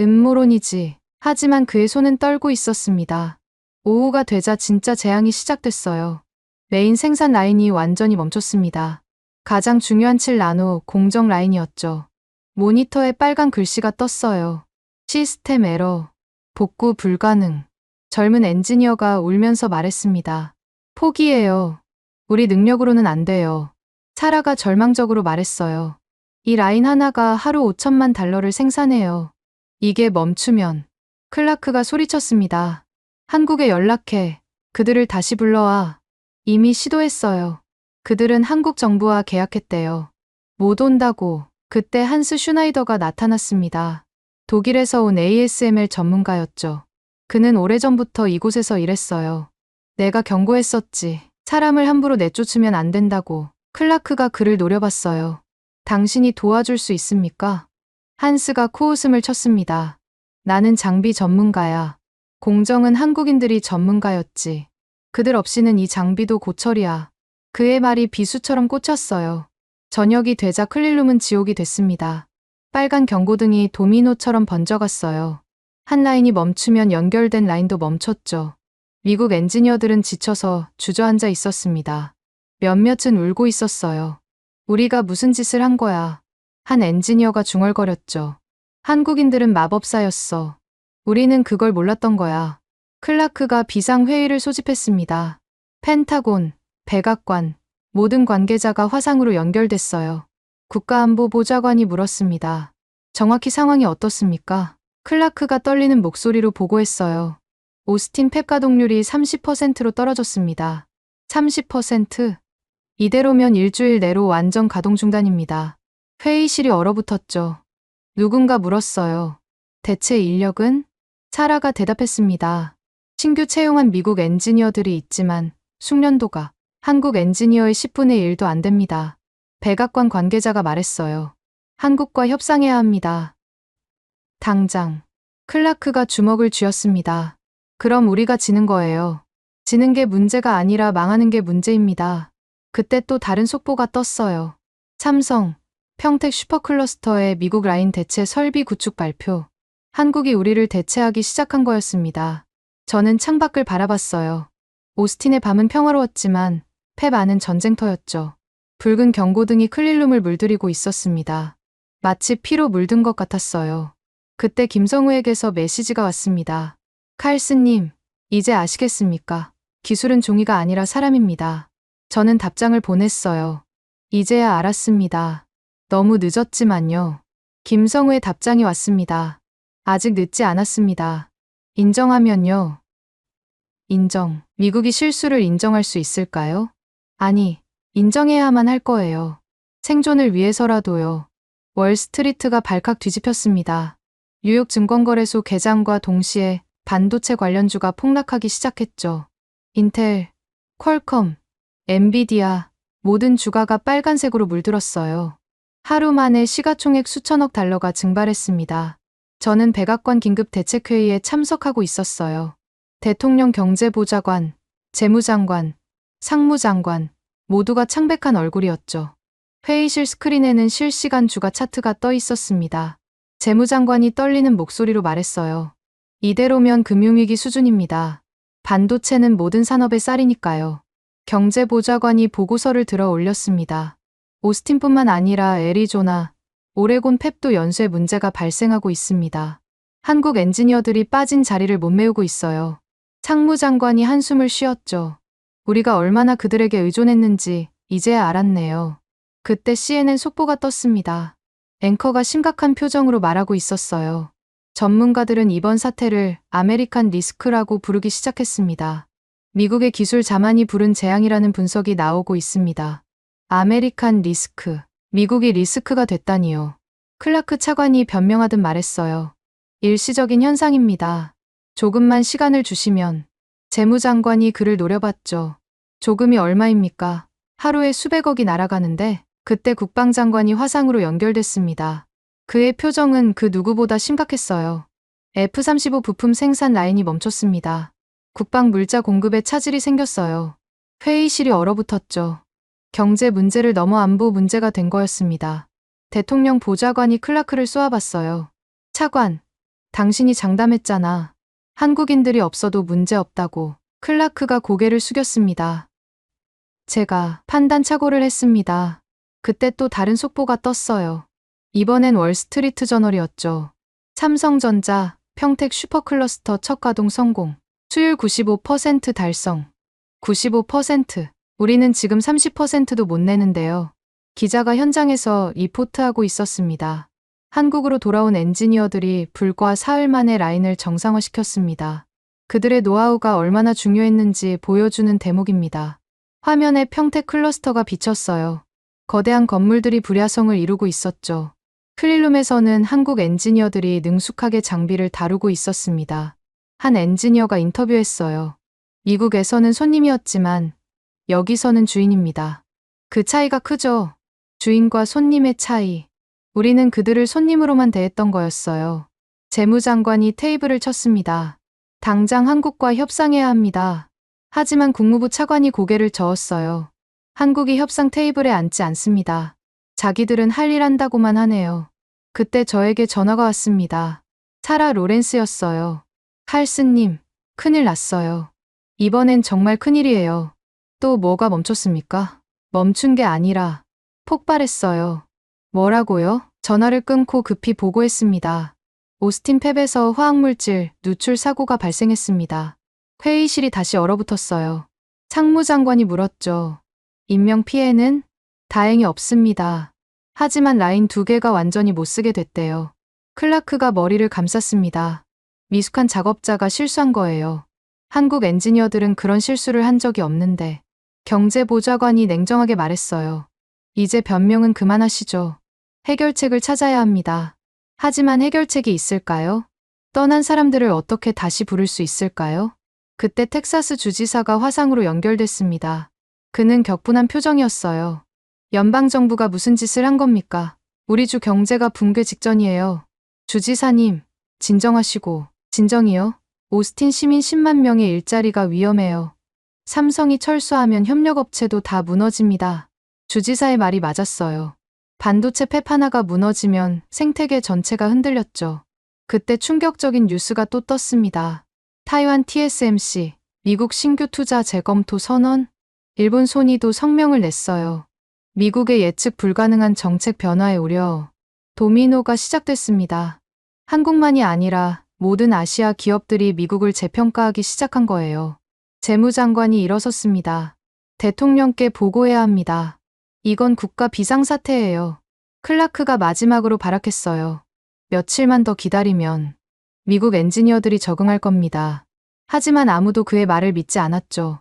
음모론이지. 하지만 그의 손은 떨고 있었습니다. 오후가 되자 진짜 재앙이 시작됐어요. 메인 생산 라인이 완전히 멈췄습니다. 가장 중요한 7나노 공정 라인이었죠. 모니터에 빨간 글씨가 떴어요. 시스템 에러. 복구 불가능. 젊은 엔지니어가 울면서 말했습니다. 포기해요. 우리 능력으로는 안 돼요. 사라가 절망적으로 말했어요. 이 라인 하나가 하루 5천만 달러를 생산해요. 이게 멈추면. 클라크가 소리쳤습니다. 한국에 연락해. 그들을 다시 불러와. 이미 시도했어요. 그들은 한국 정부와 계약했대요. 못 온다고. 그때 한스 슈나이더가 나타났습니다. 독일에서 온 ASMR 전문가였죠. 그는 오래전부터 이곳에서 일했어요. 내가 경고했었지. 사람을 함부로 내쫓으면 안 된다고. 클라크가 그를 노려봤어요. 당신이 도와줄 수 있습니까? 한스가 코웃음을 쳤습니다. 나는 장비 전문가야. 공정은 한국인들이 전문가였지. 그들 없이는 이 장비도 고철이야. 그의 말이 비수처럼 꽂혔어요. 저녁이 되자 클릴룸은 지옥이 됐습니다. 빨간 경고등이 도미노처럼 번져갔어요. 한 라인이 멈추면 연결된 라인도 멈췄죠. 미국 엔지니어들은 지쳐서 주저앉아 있었습니다. 몇몇은 울고 있었어요. 우리가 무슨 짓을 한 거야. 한 엔지니어가 중얼거렸죠. 한국인들은 마법사였어. 우리는 그걸 몰랐던 거야. 클라크가 비상회의를 소집했습니다. 펜타곤, 백악관, 모든 관계자가 화상으로 연결됐어요. 국가안보보좌관이 물었습니다. 정확히 상황이 어떻습니까? 클라크가 떨리는 목소리로 보고했어요. 오스틴 펩 가동률이 30%로 떨어졌습니다. 30%? 이대로면 일주일 내로 완전 가동 중단입니다. 회의실이 얼어붙었죠. 누군가 물었어요. 대체 인력은? 사라가 대답했습니다. 신규 채용한 미국 엔지니어들이 있지만 숙련도가 한국 엔지니어의 10분의 1도 안 됩니다. 백악관 관계자가 말했어요. 한국과 협상해야 합니다. 당장. 클라크가 주먹을 쥐었습니다. 그럼 우리가 지는 거예요. 지는 게 문제가 아니라 망하는 게 문제입니다. 그때 또 다른 속보가 떴어요. 삼성, 평택 슈퍼클러스터의 미국 라인 대체 설비 구축 발표. 한국이 우리를 대체하기 시작한 거였습니다. 저는 창밖을 바라봤어요. 오스틴의 밤은 평화로웠지만 펩 안은 전쟁터였죠. 붉은 경고등이 클릴룸을 물들이고 있었습니다. 마치 피로 물든 것 같았어요. 그때 김성우에게서 메시지가 왔습니다. 칼스님, 이제 아시겠습니까? 기술은 종이가 아니라 사람입니다. 저는 답장을 보냈어요. 이제야 알았습니다. 너무 늦었지만요. 김성우의 답장이 왔습니다. 아직 늦지 않았습니다. 인정하면요. 인정. 미국이 실수를 인정할 수 있을까요? 아니, 인정해야만 할 거예요. 생존을 위해서라도요. 월스트리트가 발칵 뒤집혔습니다. 뉴욕 증권거래소 개장과 동시에 반도체 관련주가 폭락하기 시작했죠. 인텔, 퀄컴, 엔비디아, 모든 주가가 빨간색으로 물들었어요. 하루 만에 시가총액 수천억 달러가 증발했습니다. 저는 백악관 긴급 대책회의에 참석하고 있었어요. 대통령 경제보좌관, 재무장관, 상무장관, 모두가 창백한 얼굴이었죠. 회의실 스크린에는 실시간 주가 차트가 떠 있었습니다. 재무장관이 떨리는 목소리로 말했어요. 이대로면 금융위기 수준입니다. 반도체는 모든 산업의 쌀이니까요. 경제보좌관이 보고서를 들어 올렸습니다. 오스틴뿐만 아니라 애리조나, 오레곤 펩도 연쇄 문제가 발생하고 있습니다. 한국 엔지니어들이 빠진 자리를 못 메우고 있어요. 상무장관이 한숨을 쉬었죠. 우리가 얼마나 그들에게 의존했는지 이제야 알았네요. 그때 CNN 속보가 떴습니다. 앵커가 심각한 표정으로 말하고 있었어요. 전문가들은 이번 사태를 아메리칸 리스크라고 부르기 시작했습니다. 미국의 기술 자만이 부른 재앙이라는 분석이 나오고 있습니다. 아메리칸 리스크. 미국이 리스크가 됐다니요. 클라크 차관이 변명하듯 말했어요. 일시적인 현상입니다. 조금만 시간을 주시면. 재무장관이 그를 노려봤죠. 조금이 얼마입니까? 하루에 수백억이 날아가는데 그때 국방장관이 화상으로 연결됐습니다. 그의 표정은 그 누구보다 심각했어요. F-35 부품 생산 라인이 멈췄습니다. 국방 물자 공급에 차질이 생겼어요. 회의실이 얼어붙었죠. 경제 문제를 넘어 안보 문제가 된 거였습니다. 대통령 보좌관이 클라크를 쏘아봤어요. 차관, 당신이 장담했잖아. 한국인들이 없어도 문제 없다고. 클라크가 고개를 숙였습니다. 제가 판단착오를 했습니다. 그때 또 다른 속보가 떴어요. 이번엔 월스트리트 저널이었죠. 삼성전자, 평택 슈퍼클러스터 첫 가동 성공. 수율 95% 달성. 95%. 우리는 지금 30%도 못 내는데요. 기자가 현장에서 리포트하고 있었습니다. 한국으로 돌아온 엔지니어들이 불과 사흘 만에 라인을 정상화시켰습니다. 그들의 노하우가 얼마나 중요했는지 보여주는 대목입니다. 화면에 평택 클러스터가 비쳤어요. 거대한 건물들이 불야성을 이루고 있었죠. 클린룸에서는 한국 엔지니어들이 능숙하게 장비를 다루고 있었습니다. 한 엔지니어가 인터뷰했어요. 미국에서는 손님이었지만 여기서는 주인입니다. 그 차이가 크죠? 주인과 손님의 차이. 우리는 그들을 손님으로만 대했던 거였어요. 재무장관이 테이블을 쳤습니다. 당장 한국과 협상해야 합니다. 하지만 국무부 차관이 고개를 저었어요. 한국이 협상 테이블에 앉지 않습니다. 자기들은 할 일 한다고만 하네요. 그때 저에게 전화가 왔습니다. 사라 로렌스였어요. 칼슨님, 큰일 났어요. 이번엔 정말 큰일이에요. 또 뭐가 멈췄습니까? 멈춘 게 아니라 폭발했어요. 뭐라고요? 전화를 끊고 급히 보고했습니다. 오스틴 팹에서 화학물질 누출 사고가 발생했습니다. 회의실이 다시 얼어붙었어요. 상무장관이 물었죠. 인명 피해는? 다행히 없습니다. 하지만 라인 2개가 완전히 못쓰게 됐대요. 클라크가 머리를 감쌌습니다. 미숙한 작업자가 실수한 거예요. 한국 엔지니어들은 그런 실수를 한 적이 없는데. 경제보좌관이 냉정하게 말했어요. 이제 변명은 그만하시죠. 해결책을 찾아야 합니다. 하지만 해결책이 있을까요? 떠난 사람들을 어떻게 다시 부를 수 있을까요? 그때 텍사스 주지사가 화상으로 연결됐습니다. 그는 격분한 표정이었어요. 연방정부가 무슨 짓을 한 겁니까? 우리 주 경제가 붕괴 직전이에요. 주지사님, 진정하시고. 진정이요? 오스틴 시민 10만 명의 일자리가 위험해요. 삼성이 철수하면 협력업체도 다 무너집니다. 주지사의 말이 맞았어요. 반도체 팹 하나가 무너지면 생태계 전체가 흔들렸죠. 그때 충격적인 뉴스가 또 떴습니다. 타이완 TSMC, 미국 신규 투자 재검토 선언? 일본 소니도 성명을 냈어요. 미국의 예측 불가능한 정책 변화에 우려. 도미노가 시작됐습니다. 한국만이 아니라 모든 아시아 기업들이 미국을 재평가하기 시작한 거예요. 재무장관이 일어섰습니다. 대통령께 보고해야 합니다. 이건 국가 비상사태예요. 클라크가 마지막으로 발악했어요. 며칠만 더 기다리면 미국 엔지니어들이 적응할 겁니다. 하지만 아무도 그의 말을 믿지 않았죠.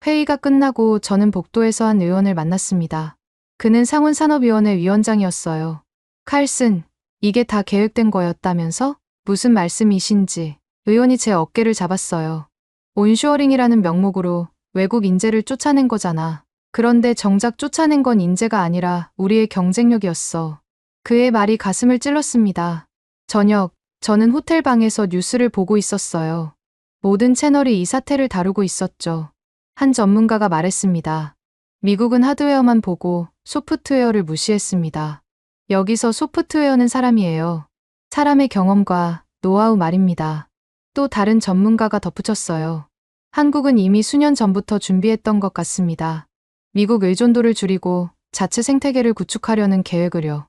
회의가 끝나고 저는 복도에서 한 의원을 만났습니다. 그는 상훈산업위원회 위원장이었어요. 칼슨, 이게 다 계획된 거였다면서? 무슨 말씀이신지. 의원이 제 어깨를 잡았어요. 온쇼어링이라는 명목으로 외국 인재를 쫓아낸 거잖아. 그런데 정작 쫓아낸 건 인재가 아니라 우리의 경쟁력이었어. 그의 말이 가슴을 찔렀습니다. 저녁, 저는 호텔 방에서 뉴스를 보고 있었어요. 모든 채널이 이 사태를 다루고 있었죠. 한 전문가가 말했습니다. 미국은 하드웨어만 보고 소프트웨어를 무시했습니다. 여기서 소프트웨어는 사람이에요. 사람의 경험과 노하우 말입니다. 또 다른 전문가가 덧붙였어요. 한국은 이미 수년 전부터 준비했던 것 같습니다. 미국 의존도를 줄이고 자체 생태계를 구축하려는 계획을요.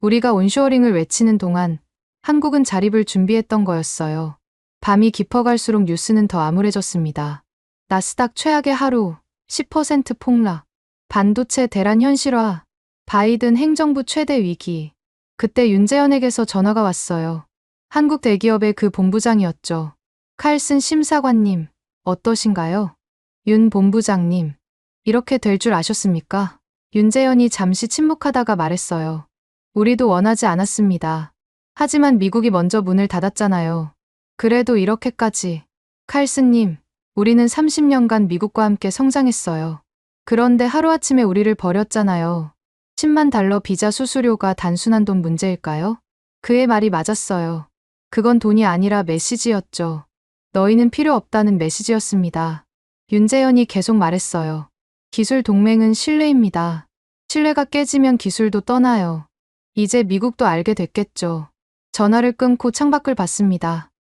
우리가 온쇼어링을 외치는 동안 한국은 자립을 준비했던 거였어요. 밤이 깊어갈수록 뉴스는 더 암울해졌습니다. 나스닥 최악의 하루, 10% 폭락, 반도체 대란 현실화, 바이든 행정부 최대 위기. 그때 윤재현에게서 전화가 왔어요. 한국 대기업의 그 본부장이었죠. 칼슨 심사관님, 어떠신가요? 윤 본부장님, 이렇게 될 줄 아셨습니까? 윤재현이 잠시 침묵하다가 말했어요. 우리도 원하지 않았습니다. 하지만 미국이 먼저 문을 닫았잖아요. 그래도 이렇게까지. 칼슨님, 우리는 30년간 미국과 함께 성장했어요. 그런데 하루아침에 우리를 버렸잖아요. 10만 달러 비자 수수료가 단순한 돈 문제일까요? 그의 말이 맞았어요. 그건 돈이 아니라 메시지였죠. 너희는 필요 없다는 메시지였습니다. 윤재현이 계속 말했어요. 기술 동맹은 신뢰입니다. 신뢰가 깨지면 기술도 떠나요. 이제 미국도 알게 됐겠죠. 전화를 끊고 창밖을 봤습니다.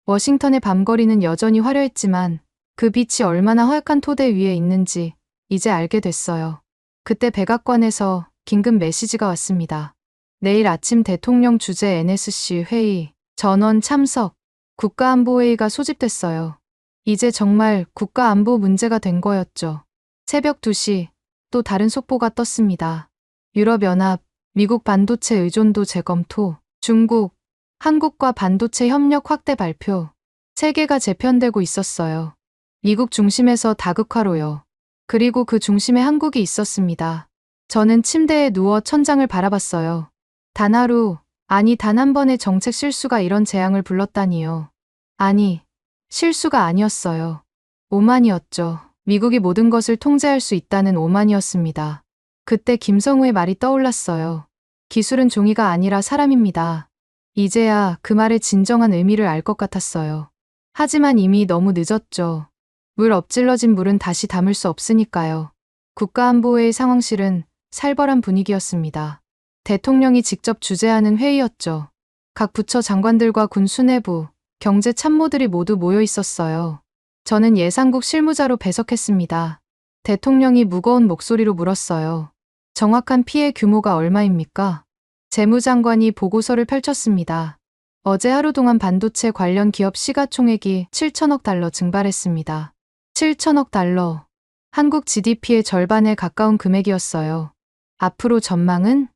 워싱턴의 밤거리는 여전히 화려했지만 그 빛이 얼마나 허약한 토대 위에 있는지 이제 알게 됐어요. 그때 백악관에서 긴급 메시지가 왔습니다. 내일 아침 대통령 주재 NSC 회의, 전원 참석, 국가안보회의가 소집됐어요. 이제 정말 국가안보 문제가 된 거였죠. 새벽 2시, 또 다른 속보가 떴습니다. 유럽연합, 미국 반도체 의존도 재검토, 중국, 한국과 반도체 협력 확대 발표. 세계가 재편되고 있었어요. 미국 중심에서 다극화로요. 그리고 그 중심에 한국이 있었습니다. 저는 침대에 누워 천장을 바라봤어요. 단 하루, 아니 단 한 번의 정책 실수가 이런 재앙을 불렀다니요. 아니, 실수가 아니었어요. 오만이었죠. 미국이 모든 것을 통제할 수 있다는 오만이었습니다. 그때 김성우의 말이 떠올랐어요. 기술은 종이가 아니라 사람입니다. 이제야 그 말의 진정한 의미를 알 것 같았어요. 하지만 이미 너무 늦었죠. 물 엎질러진 물은 다시 담을 수 없으니까요. 국가안보회의 상황실은 살벌한 분위기였습니다. 대통령이 직접 주재하는 회의였죠. 각 부처 장관들과 군 수뇌부, 경제 참모들이 모두 모여 있었어요. 저는 예산국 실무자로 배석했습니다. 대통령이 무거운 목소리로 물었어요. 정확한 피해 규모가 얼마입니까? 재무장관이 보고서를 펼쳤습니다. 어제 하루 동안 반도체 관련 기업 시가총액이 7천억 달러 증발했습니다. 7천억 달러. 한국 GDP의 절반에 가까운 금액이었어요. 앞으로 전망은?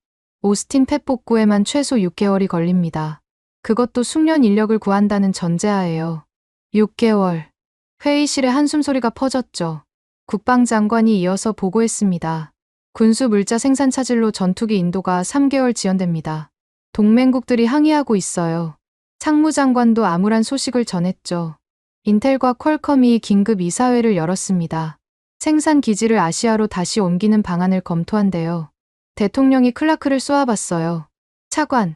오스틴 팻 복구에만 최소 6개월이 걸립니다. 그것도 숙련 인력을 구한다는 전제하에요. 6개월. 회의실에 한숨소리가 퍼졌죠. 국방장관이 이어서 보고했습니다. 군수 물자 생산 차질로 전투기 인도가 3개월 지연됩니다. 동맹국들이 항의하고 있어요. 상무장관도 암울한 소식을 전했죠. 인텔과 퀄컴이 긴급 이사회를 열었습니다. 생산 기지를 아시아로 다시 옮기는 방안을 검토한대요. 대통령이 클라크를 쏘아봤어요. 차관,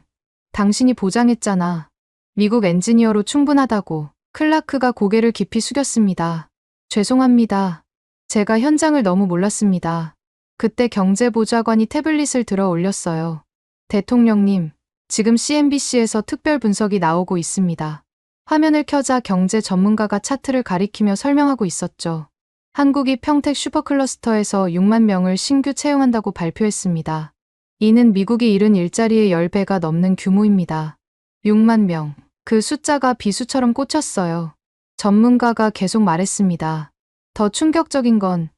당신이 보장했잖아. 미국 엔지니어로 충분하다고. 클라크가 고개를 깊이 숙였습니다. 죄송합니다. 제가 현장을 너무 몰랐습니다. 그때 경제보좌관이 태블릿을 들어 올렸어요. 대통령님, 지금 CNBC에서 특별 분석이 나오고 있습니다. 화면을 켜자 경제 전문가가 차트를 가리키며 설명하고 있었죠. 한국이 평택 슈퍼클러스터에서 6만 명을 신규 채용한다고 발표했습니다. 이는 미국이 잃은 일자리의 10배가 넘는 규모입니다. 6만 명. 그 숫자가 비수처럼 꽂혔어요. 전문가가 계속 말했습니다. 더 충격적인 건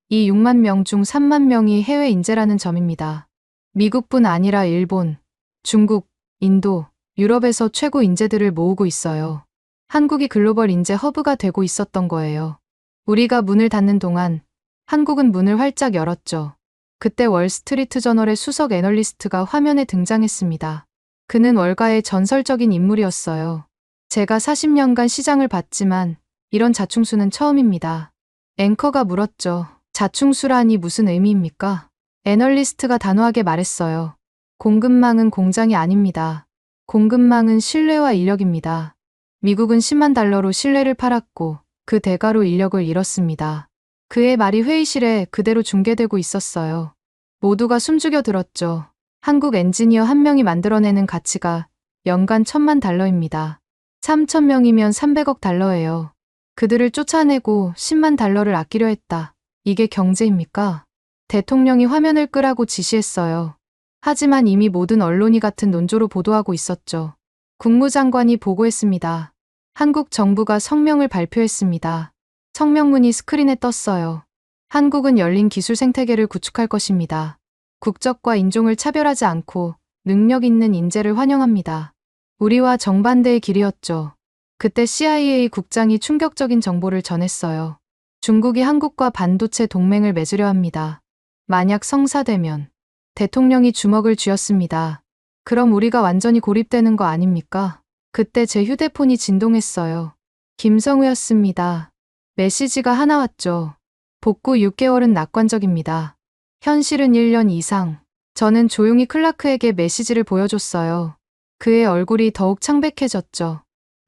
이 6만 명 중 3만 명이 해외 인재라는 점입니다. 미국뿐 아니라 일본, 중국, 인도, 유럽에서 최고 인재들을 모으고 있어요. 한국이 글로벌 인재 허브가 되고 있었던 거예요. 우리가 문을 닫는 동안 한국은 문을 활짝 열었죠. 그때 월스트리트 저널의 수석 애널리스트가 화면에 등장했습니다. 그는 월가의 전설적인 인물이었어요. 제가 40년간 시장을 봤지만 이런 자충수는 처음입니다. 앵커가 물었죠. 자충수라니 무슨 의미입니까? 애널리스트가 단호하게 말했어요. 공급망은 공장이 아닙니다. 공급망은 신뢰와 인력입니다. 미국은 10만 달러로 신뢰를 팔았고 그 대가로 인력을 잃었습니다. 그의 말이 회의실에 그대로 중계되고 있었어요. 모두가 숨죽여 들었죠. 한국 엔지니어 한 명이 만들어내는 가치가 연간 1,000만 달러입니다. 3,000명이면 300억 달러예요. 그들을 쫓아내고 10만 달러를 아끼려 했다. 이게 경제입니까? 대통령이 화면을 끄라고 지시했어요. 하지만 이미 모든 언론이 같은 논조로 보도하고 있었죠. 국무장관이 보고했습니다. 한국 정부가 성명을 발표했습니다. 성명문이 스크린에 떴어요. 한국은 열린 기술 생태계를 구축할 것입니다. 국적과 인종을 차별하지 않고 능력 있는 인재를 환영합니다. 우리와 정반대의 길이었죠. 그때 CIA 국장이 충격적인 정보를 전했어요. 중국이 한국과 반도체 동맹을 맺으려 합니다. 만약 성사되면 대통령이 주먹을 쥐었습니다. 그럼 우리가 완전히 고립되는 거 아닙니까? 그때 제 휴대폰이 진동했어요. 김성우였습니다. 메시지가 하나 왔죠. 복구 6개월은 낙관적입니다. 현실은 1년 이상. 저는 조용히 클라크에게 메시지를 보여줬어요. 그의 얼굴이 더욱 창백해졌죠.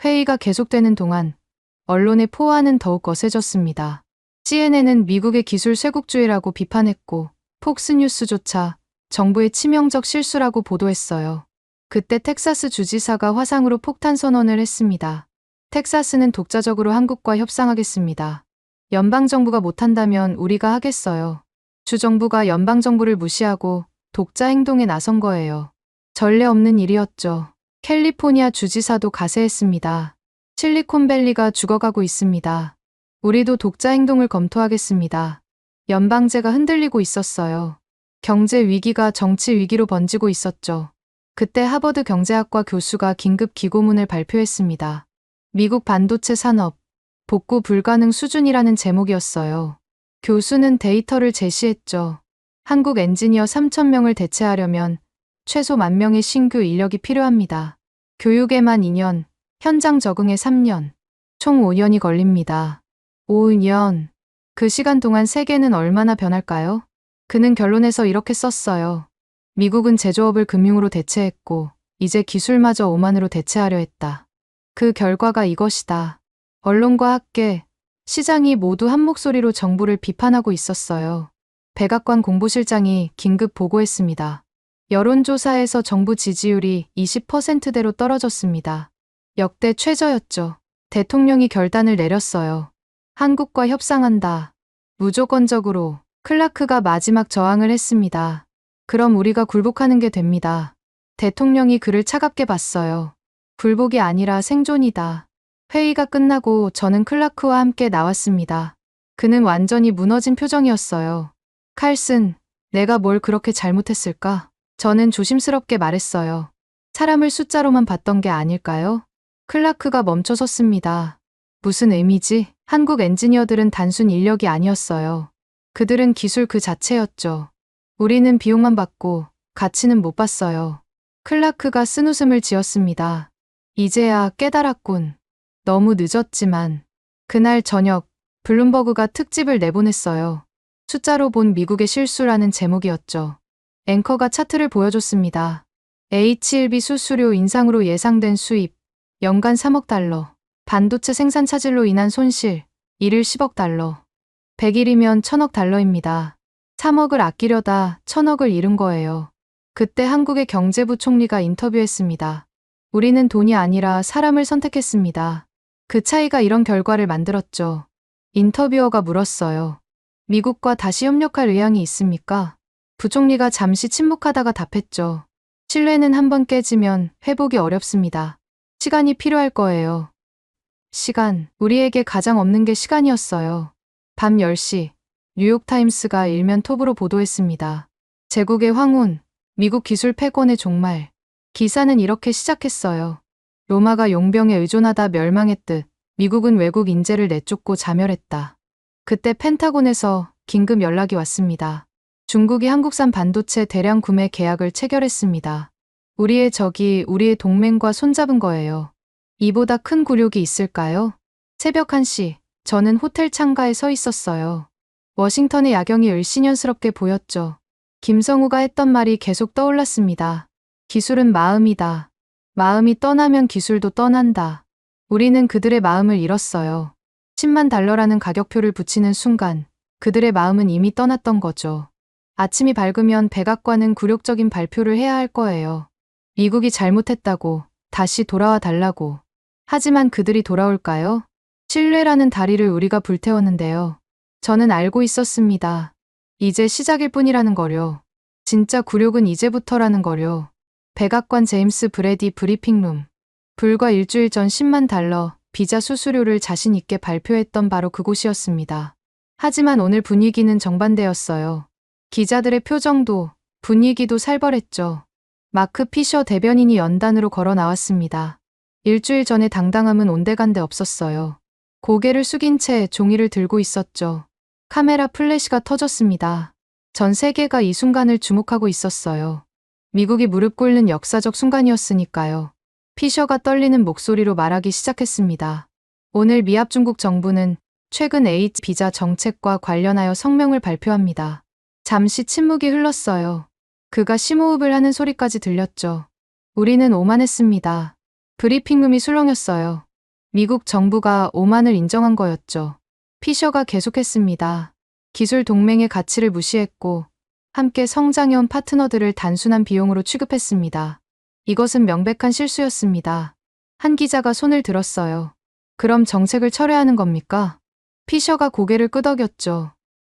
회의가 계속되는 동안 언론의 포화는 더욱 거세졌습니다. CNN은 미국의 기술 쇄국주의라고 비판했고 폭스뉴스조차 정부의 치명적 실수라고 보도했어요. 그때 텍사스 주지사가 화상으로 폭탄 선언을 했습니다. 텍사스는 독자적으로 한국과 협상하겠습니다. 연방정부가 못한다면 우리가 하겠어요. 주정부가 연방정부를 무시하고 독자 행동에 나선 거예요. 전례 없는 일이었죠. 캘리포니아 주지사도 가세했습니다. 실리콘밸리가 죽어가고 있습니다. 우리도 독자 행동을 검토하겠습니다. 연방제가 흔들리고 있었어요. 경제 위기가 정치 위기로 번지고 있었죠. 그때 하버드 경제학과 교수가 긴급 기고문을 발표했습니다. 미국 반도체 산업, 복구 불가능 수준이라는 제목이었어요. 교수는 데이터를 제시했죠. 한국 엔지니어 3,000명을 대체하려면 최소 10,000명의 신규 인력이 필요합니다. 교육에만 2년, 현장 적응에 3년, 총 5년이 걸립니다. 5년. 그 시간 동안 세계는 얼마나 변할까요? 그는 결론에서 이렇게 썼어요. 미국은 제조업을 금융으로 대체했고, 이제 기술마저 오만으로 대체하려 했다. 그 결과가 이것이다. 언론과 학계, 시장이 모두 한 목소리로 정부를 비판하고 있었어요. 백악관 공보실장이 긴급 보고했습니다. 여론조사에서 정부 지지율이 20%대로 떨어졌습니다. 역대 최저였죠. 대통령이 결단을 내렸어요. 한국과 협상한다. 무조건적으로. 클라크가 마지막 저항을 했습니다. 그럼 우리가 굴복하는 게 됩니다. 대통령이 그를 차갑게 봤어요. 굴복이 아니라 생존이다. 회의가 끝나고 저는 클라크와 함께 나왔습니다. 그는 완전히 무너진 표정이었어요. 칼슨, 내가 뭘 그렇게 잘못했을까? 저는 조심스럽게 말했어요. 사람을 숫자로만 봤던 게 아닐까요? 클라크가 멈춰섰습니다. 무슨 의미지? 한국 엔지니어들은 단순 인력이 아니었어요. 그들은 기술 그 자체였죠. 우리는 비용만 받고 가치는 못 봤어요. 클라크가 쓴웃음을 지었습니다. 이제야 깨달았군. 너무 늦었지만. 그날 저녁 블룸버그가 특집을 내보냈어요. 숫자로 본 미국의 실수라는 제목이었죠. 앵커가 차트를 보여줬습니다. H1B 수수료 인상으로 예상된 수입, 연간 3억 달러. 반도체 생산 차질로 인한 손실, 일일 10억 달러. 100일이면 1,000억 달러입니다. 3억을 아끼려다 1,000억을 잃은 거예요. 그때 한국의 경제부 총리가 인터뷰했습니다. 우리는 돈이 아니라 사람을 선택했습니다. 그 차이가 이런 결과를 만들었죠. 인터뷰어가 물었어요. 미국과 다시 협력할 의향이 있습니까? 부총리가 잠시 침묵하다가 답했죠. 신뢰는 한번 깨지면 회복이 어렵습니다. 시간이 필요할 거예요. 시간, 우리에게 가장 없는 게 시간이었어요. 밤 10시, 뉴욕타임스가 일면 톱으로 보도했습니다. 제국의 황혼, 미국 기술 패권의 종말. 기사는 이렇게 시작했어요. 로마가 용병에 의존하다 멸망했듯 미국은 외국 인재를 내쫓고 자멸했다. 그때 펜타곤에서 긴급 연락이 왔습니다. 중국이 한국산 반도체 대량 구매 계약을 체결했습니다. 우리의 적이 우리의 동맹과 손잡은 거예요. 이보다 큰 굴욕이 있을까요? 새벽 1시, 저는 호텔 창가에 서 있었어요. 워싱턴의 야경이 을씨년스럽게 보였죠. 김성우가 했던 말이 계속 떠올랐습니다. 기술은 마음이다. 마음이 떠나면 기술도 떠난다. 우리는 그들의 마음을 잃었어요. 10만 달러라는 가격표를 붙이는 순간 그들의 마음은 이미 떠났던 거죠. 아침이 밝으면 백악관은 굴욕적인 발표를 해야 할 거예요. 미국이 잘못했다고, 다시 돌아와 달라고. 하지만 그들이 돌아올까요? 신뢰라는 다리를 우리가 불태웠는데요. 저는 알고 있었습니다. 이제 시작일 뿐이라는 거요. 진짜 굴욕은 이제부터라는 거요. 백악관 제임스 브래디 브리핑룸. 불과 일주일 전 10만 달러 비자 수수료를 자신 있게 발표했던 바로 그곳이었습니다. 하지만 오늘 분위기는 정반대였어요. 기자들의 표정도, 분위기도 살벌했죠. 마크 피셔 대변인이 연단으로 걸어 나왔습니다. 일주일 전의 당당함은 온데간데 없었어요. 고개를 숙인 채 종이를 들고 있었죠. 카메라 플래시가 터졌습니다. 전 세계가 이 순간을 주목하고 있었어요. 미국이 무릎 꿇는 역사적 순간이었으니까요. 피셔가 떨리는 목소리로 말하기 시작했습니다. 오늘 미합 중국 정부는 최근 H 비자 정책과 관련하여 성명을 발표합니다. 잠시 침묵이 흘렀어요. 그가 심호흡을 하는 소리까지 들렸죠. 우리는 오만했습니다. 브리핑룸이 술렁였어요. 미국 정부가 오만을 인정한 거였죠. 피셔가 계속했습니다. 기술 동맹의 가치를 무시했고 함께 성장해온 파트너들을 단순한 비용으로 취급했습니다. 이것은 명백한 실수였습니다. 한 기자가 손을 들었어요. 그럼 정책을 철회하는 겁니까? 피셔가 고개를 끄덕였죠.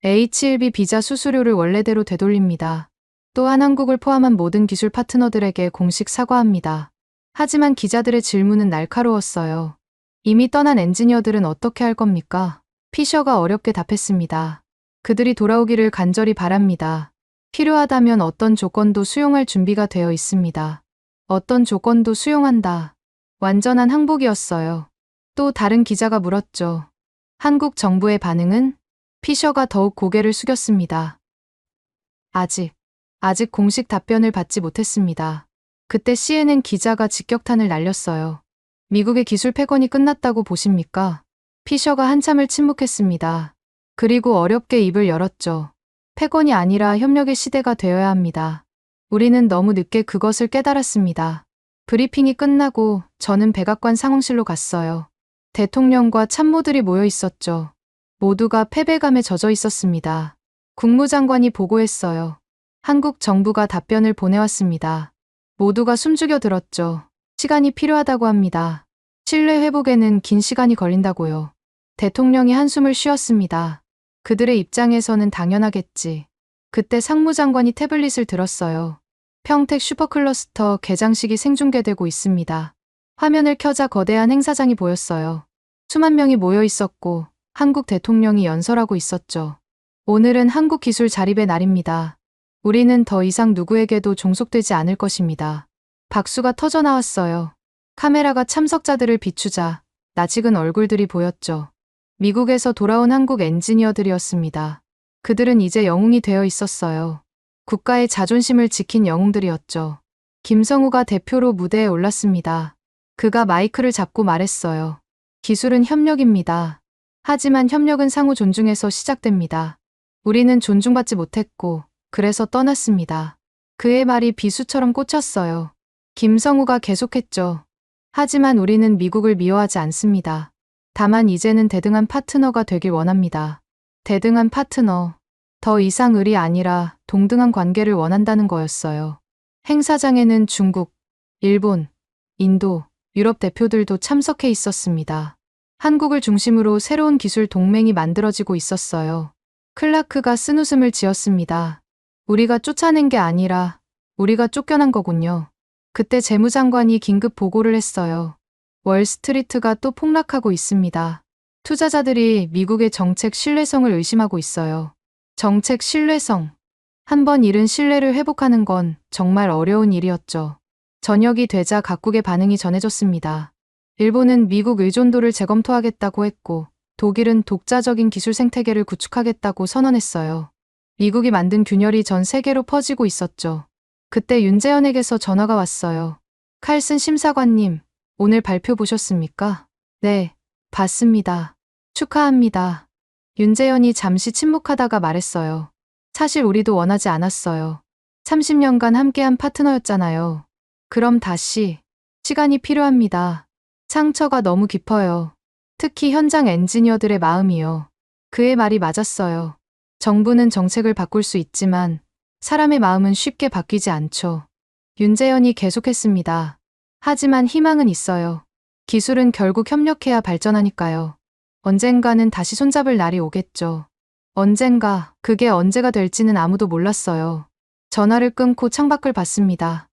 H1B 비자 수수료를 원래대로 되돌립니다. 또한 한국을 포함한 모든 기술 파트너들에게 공식 사과합니다. 하지만 기자들의 질문은 날카로웠어요. 이미 떠난 엔지니어들은 어떻게 할 겁니까? 피셔가 어렵게 답했습니다. 그들이 돌아오기를 간절히 바랍니다. 필요하다면 어떤 조건도 수용할 준비가 되어 있습니다. 어떤 조건도 수용한다. 완전한 항복이었어요. 또 다른 기자가 물었죠. 한국 정부의 반응은? 피셔가 더욱 고개를 숙였습니다. 아직 공식 답변을 받지 못했습니다. 그때 CNN 기자가 직격탄을 날렸어요. 미국의 기술 패권이 끝났다고 보십니까? 피셔가 한참을 침묵했습니다. 그리고 어렵게 입을 열었죠. 패권이 아니라 협력의 시대가 되어야 합니다. 우리는 너무 늦게 그것을 깨달았습니다. 브리핑이 끝나고 저는 백악관 상황실로 갔어요. 대통령과 참모들이 모여 있었죠. 모두가 패배감에 젖어 있었습니다. 국무장관이 보고했어요. 한국 정부가 답변을 보내왔습니다. 모두가 숨죽여 들었죠. 시간이 필요하다고 합니다. 신뢰 회복에는 긴 시간이 걸린다고요. 대통령이 한숨을 쉬었습니다. 그들의 입장에서는 당연하겠지. 그때 상무장관이 태블릿을 들었어요. 평택 슈퍼클러스터 개장식이 생중계되고 있습니다. 화면을 켜자 거대한 행사장이 보였어요. 수만 명이 모여 있었고 한국 대통령이 연설하고 있었죠. 오늘은 한국 기술 자립의 날입니다. 우리는 더 이상 누구에게도 종속되지 않을 것입니다. 박수가 터져 나왔어요. 카메라가 참석자들을 비추자 낯익은 얼굴들이 보였죠. 미국에서 돌아온 한국 엔지니어들이었습니다. 그들은 이제 영웅이 되어 있었어요. 국가의 자존심을 지킨 영웅들이었죠. 김성우가 대표로 무대에 올랐습니다. 그가 마이크를 잡고 말했어요. 기술은 협력입니다. 하지만 협력은 상호 존중에서 시작됩니다. 우리는 존중받지 못했고 그래서 떠났습니다. 그의 말이 비수처럼 꽂혔어요. 김성우가 계속했죠. 하지만 우리는 미국을 미워하지 않습니다. 다만 이제는 대등한 파트너가 되길 원합니다. 대등한 파트너. 더 이상 을이 아니라 동등한 관계를 원한다는 거였어요. 행사장에는 중국, 일본, 인도, 유럽 대표들도 참석해 있었습니다. 한국을 중심으로 새로운 기술 동맹이 만들어지고 있었어요. 클라크가 쓴웃음을 지었습니다. 우리가 쫓아낸 게 아니라 우리가 쫓겨난 거군요. 그때 재무장관이 긴급 보고를 했어요. 월스트리트가 또 폭락하고 있습니다. 투자자들이 미국의 정책 신뢰성을 의심하고 있어요. 정책 신뢰성. 한번 잃은 신뢰를 회복하는 건 정말 어려운 일이었죠. 저녁이 되자 각국의 반응이 전해졌습니다. 일본은 미국 의존도를 재검토하겠다고 했고, 독일은 독자적인 기술 생태계를 구축하겠다고 선언했어요. 미국이 만든 균열이 전 세계로 퍼지고 있었죠. 그때 윤재현에게서 전화가 왔어요. 칼슨 심사관님, 오늘 발표 보셨습니까? 네, 봤습니다. 축하합니다. 윤재현이 잠시 침묵하다가 말했어요. 사실 우리도 원하지 않았어요. 30년간 함께한 파트너였잖아요. 그럼 다시. 시간이 필요합니다. 상처가 너무 깊어요. 특히 현장 엔지니어들의 마음이요. 그의 말이 맞았어요. 정부는 정책을 바꿀 수 있지만 사람의 마음은 쉽게 바뀌지 않죠. 윤재현이 계속했습니다. 하지만 희망은 있어요. 기술은 결국 협력해야 발전하니까요. 언젠가는 다시 손잡을 날이 오겠죠. 언젠가, 그게 언제가 될지는 아무도 몰랐어요. 전화를 끊고 창밖을 봤습니다.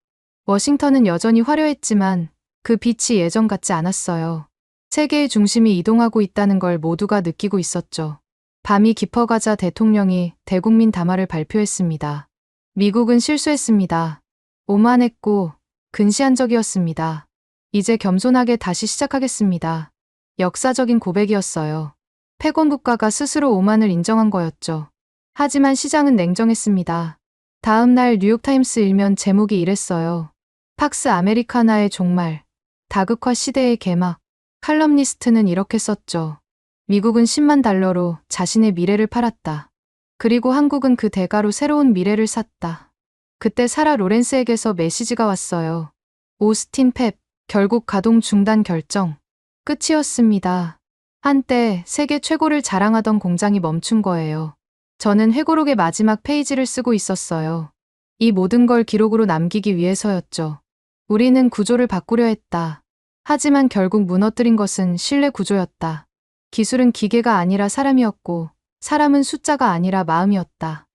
워싱턴은 여전히 화려했지만 그 빛이 예전 같지 않았어요. 세계의 중심이 이동하고 있다는 걸 모두가 느끼고 있었죠. 밤이 깊어가자 대통령이 대국민 담화를 발표했습니다. 미국은 실수했습니다. 오만했고 근시안적이었습니다. 이제 겸손하게 다시 시작하겠습니다. 역사적인 고백이었어요. 패권 국가가 스스로 오만을 인정한 거였죠. 하지만 시장은 냉정했습니다. 다음 날 뉴욕타임스 일면 제목이 이랬어요. 팍스 아메리카나의 종말, 다극화 시대의 개막. 칼럼니스트는 이렇게 썼죠. 미국은 10만 달러로 자신의 미래를 팔았다. 그리고 한국은 그 대가로 새로운 미래를 샀다. 그때 사라 로렌스에게서 메시지가 왔어요. 오스틴 펩, 결국 가동 중단 결정. 끝이었습니다. 한때 세계 최고를 자랑하던 공장이 멈춘 거예요. 저는 회고록의 마지막 페이지를 쓰고 있었어요. 이 모든 걸 기록으로 남기기 위해서였죠. 우리는 구조를 바꾸려 했다. 하지만 결국 무너뜨린 것은 신뢰 구조였다. 기술은 기계가 아니라 사람이었고, 사람은 숫자가 아니라 마음이었다.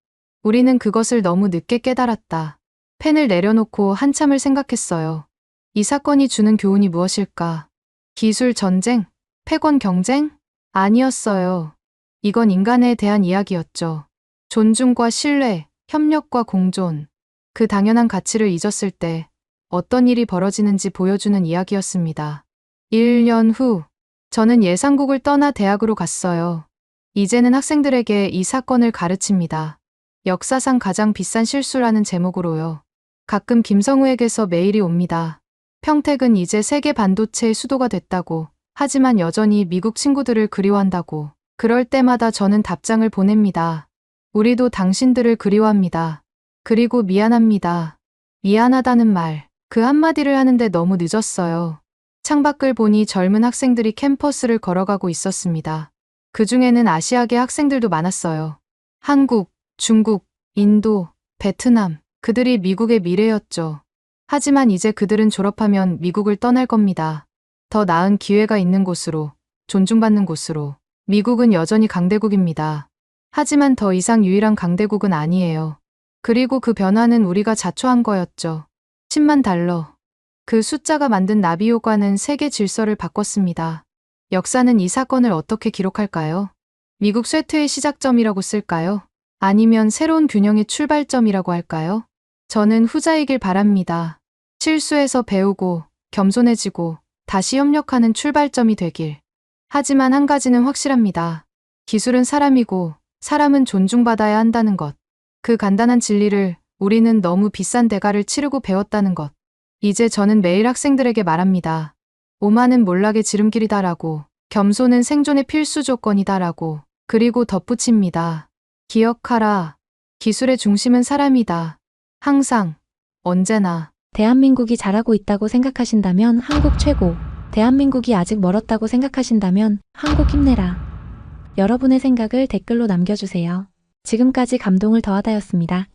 우리는 그것을 너무 늦게 깨달았다. 펜을 내려놓고 한참을 생각했어요. 이 사건이 주는 교훈이 무엇일까? 기술 전쟁? 패권 경쟁? 아니었어요. 이건 인간에 대한 이야기였죠. 존중과 신뢰, 협력과 공존. 그 당연한 가치를 잊었을 때 어떤 일이 벌어지는지 보여주는 이야기였습니다. 1년 후, 저는 예상국을 떠나 대학으로 갔어요. 이제는 학생들에게 이 사건을 가르칩니다. 역사상 가장 비싼 실수라는 제목으로요. 가끔 김성우에게서 메일이 옵니다. 평택은 이제 세계 반도체의 수도가 됐다고, 하지만 여전히 미국 친구들을 그리워한다고. 그럴 때마다 저는 답장을 보냅니다. 우리도 당신들을 그리워합니다. 그리고 미안합니다. 미안하다는 말, 그 한마디를 하는데 너무 늦었어요. 창밖을 보니 젊은 학생들이 캠퍼스를 걸어가고 있었습니다. 그 중에는 아시아계 학생들도 많았어요. 한국, 중국, 인도, 베트남, 그들이 미국의 미래였죠. 하지만 이제 그들은 졸업하면 미국을 떠날 겁니다. 더 나은 기회가 있는 곳으로, 존중받는 곳으로. 미국은 여전히 강대국입니다. 하지만 더 이상 유일한 강대국은 아니에요. 그리고 그 변화는 우리가 자초한 거였죠. 10만 달러. 그 숫자가 만든 나비효과는 세계 질서를 바꿨습니다. 역사는 이 사건을 어떻게 기록할까요? 미국 쇠퇴의 시작점이라고 쓸까요? 아니면 새로운 균형의 출발점이라고 할까요? 저는 후자이길 바랍니다. 실수에서 배우고, 겸손해지고, 다시 협력하는 출발점이 되길. 하지만 한 가지는 확실합니다. 기술은 사람이고, 사람은 존중받아야 한다는 것. 그 간단한 진리를 우리는 너무 비싼 대가를 치르고 배웠다는 것. 이제 저는 매일 학생들에게 말합니다. 오만은 몰락의 지름길이다라고, 겸손은 생존의 필수 조건이다라고, 그리고 덧붙입니다. 기억하라. 기술의 중심은 사람이다. 항상, 언제나. 대한민국이 잘하고 있다고 생각하신다면 한국 최고. 대한민국이 아직 멀었다고 생각하신다면 한국 힘내라. 여러분의 생각을 댓글로 남겨주세요. 지금까지 감동을 더하다였습니다.